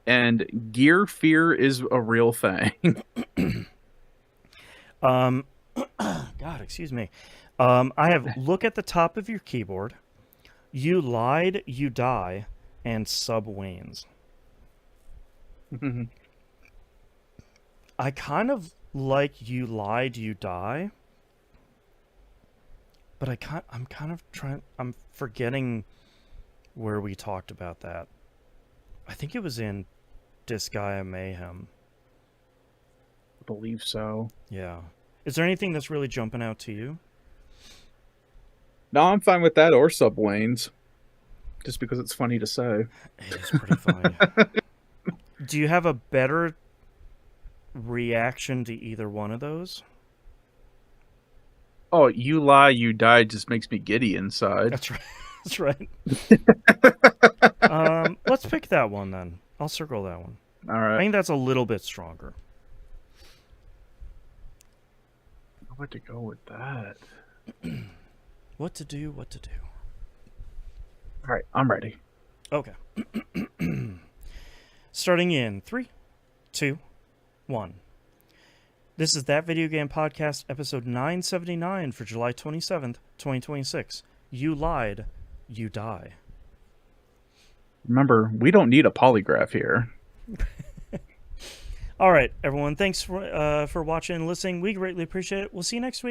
S1: And Gear Fear is a real thing.
S2: God, excuse me. I have Look at the Top of Your Keyboard, You Lied, You Die, and Subwanes. I kind of like You Lied, You Die. But I'm forgetting where we talked about that. I think it was in Disgaea Mayhem.
S1: I believe so.
S2: Yeah. Is there anything that's really jumping out to you?
S1: No, I'm fine with that or sublanes. Just because it's funny to say.
S2: It is pretty funny. Do you have a better reaction to either one of those?
S1: Oh, you lie, you die just makes me giddy inside.
S2: That's right. That's right. Let's pick that one then. I'll circle that one.
S1: All
S2: I
S1: right.
S2: think that's a little bit stronger.
S1: What to go with that?
S2: What to do, what to do.
S1: All right, I'm ready.
S2: Okay. Starting in 3, 2, 1. This is That Video Game Podcast, episode 979 for July 27th, 2026. You lied, you die.
S1: Remember, we don't need a polygraph here.
S2: All right, everyone. Thanks for watching and listening. We greatly appreciate it. We'll see you next week.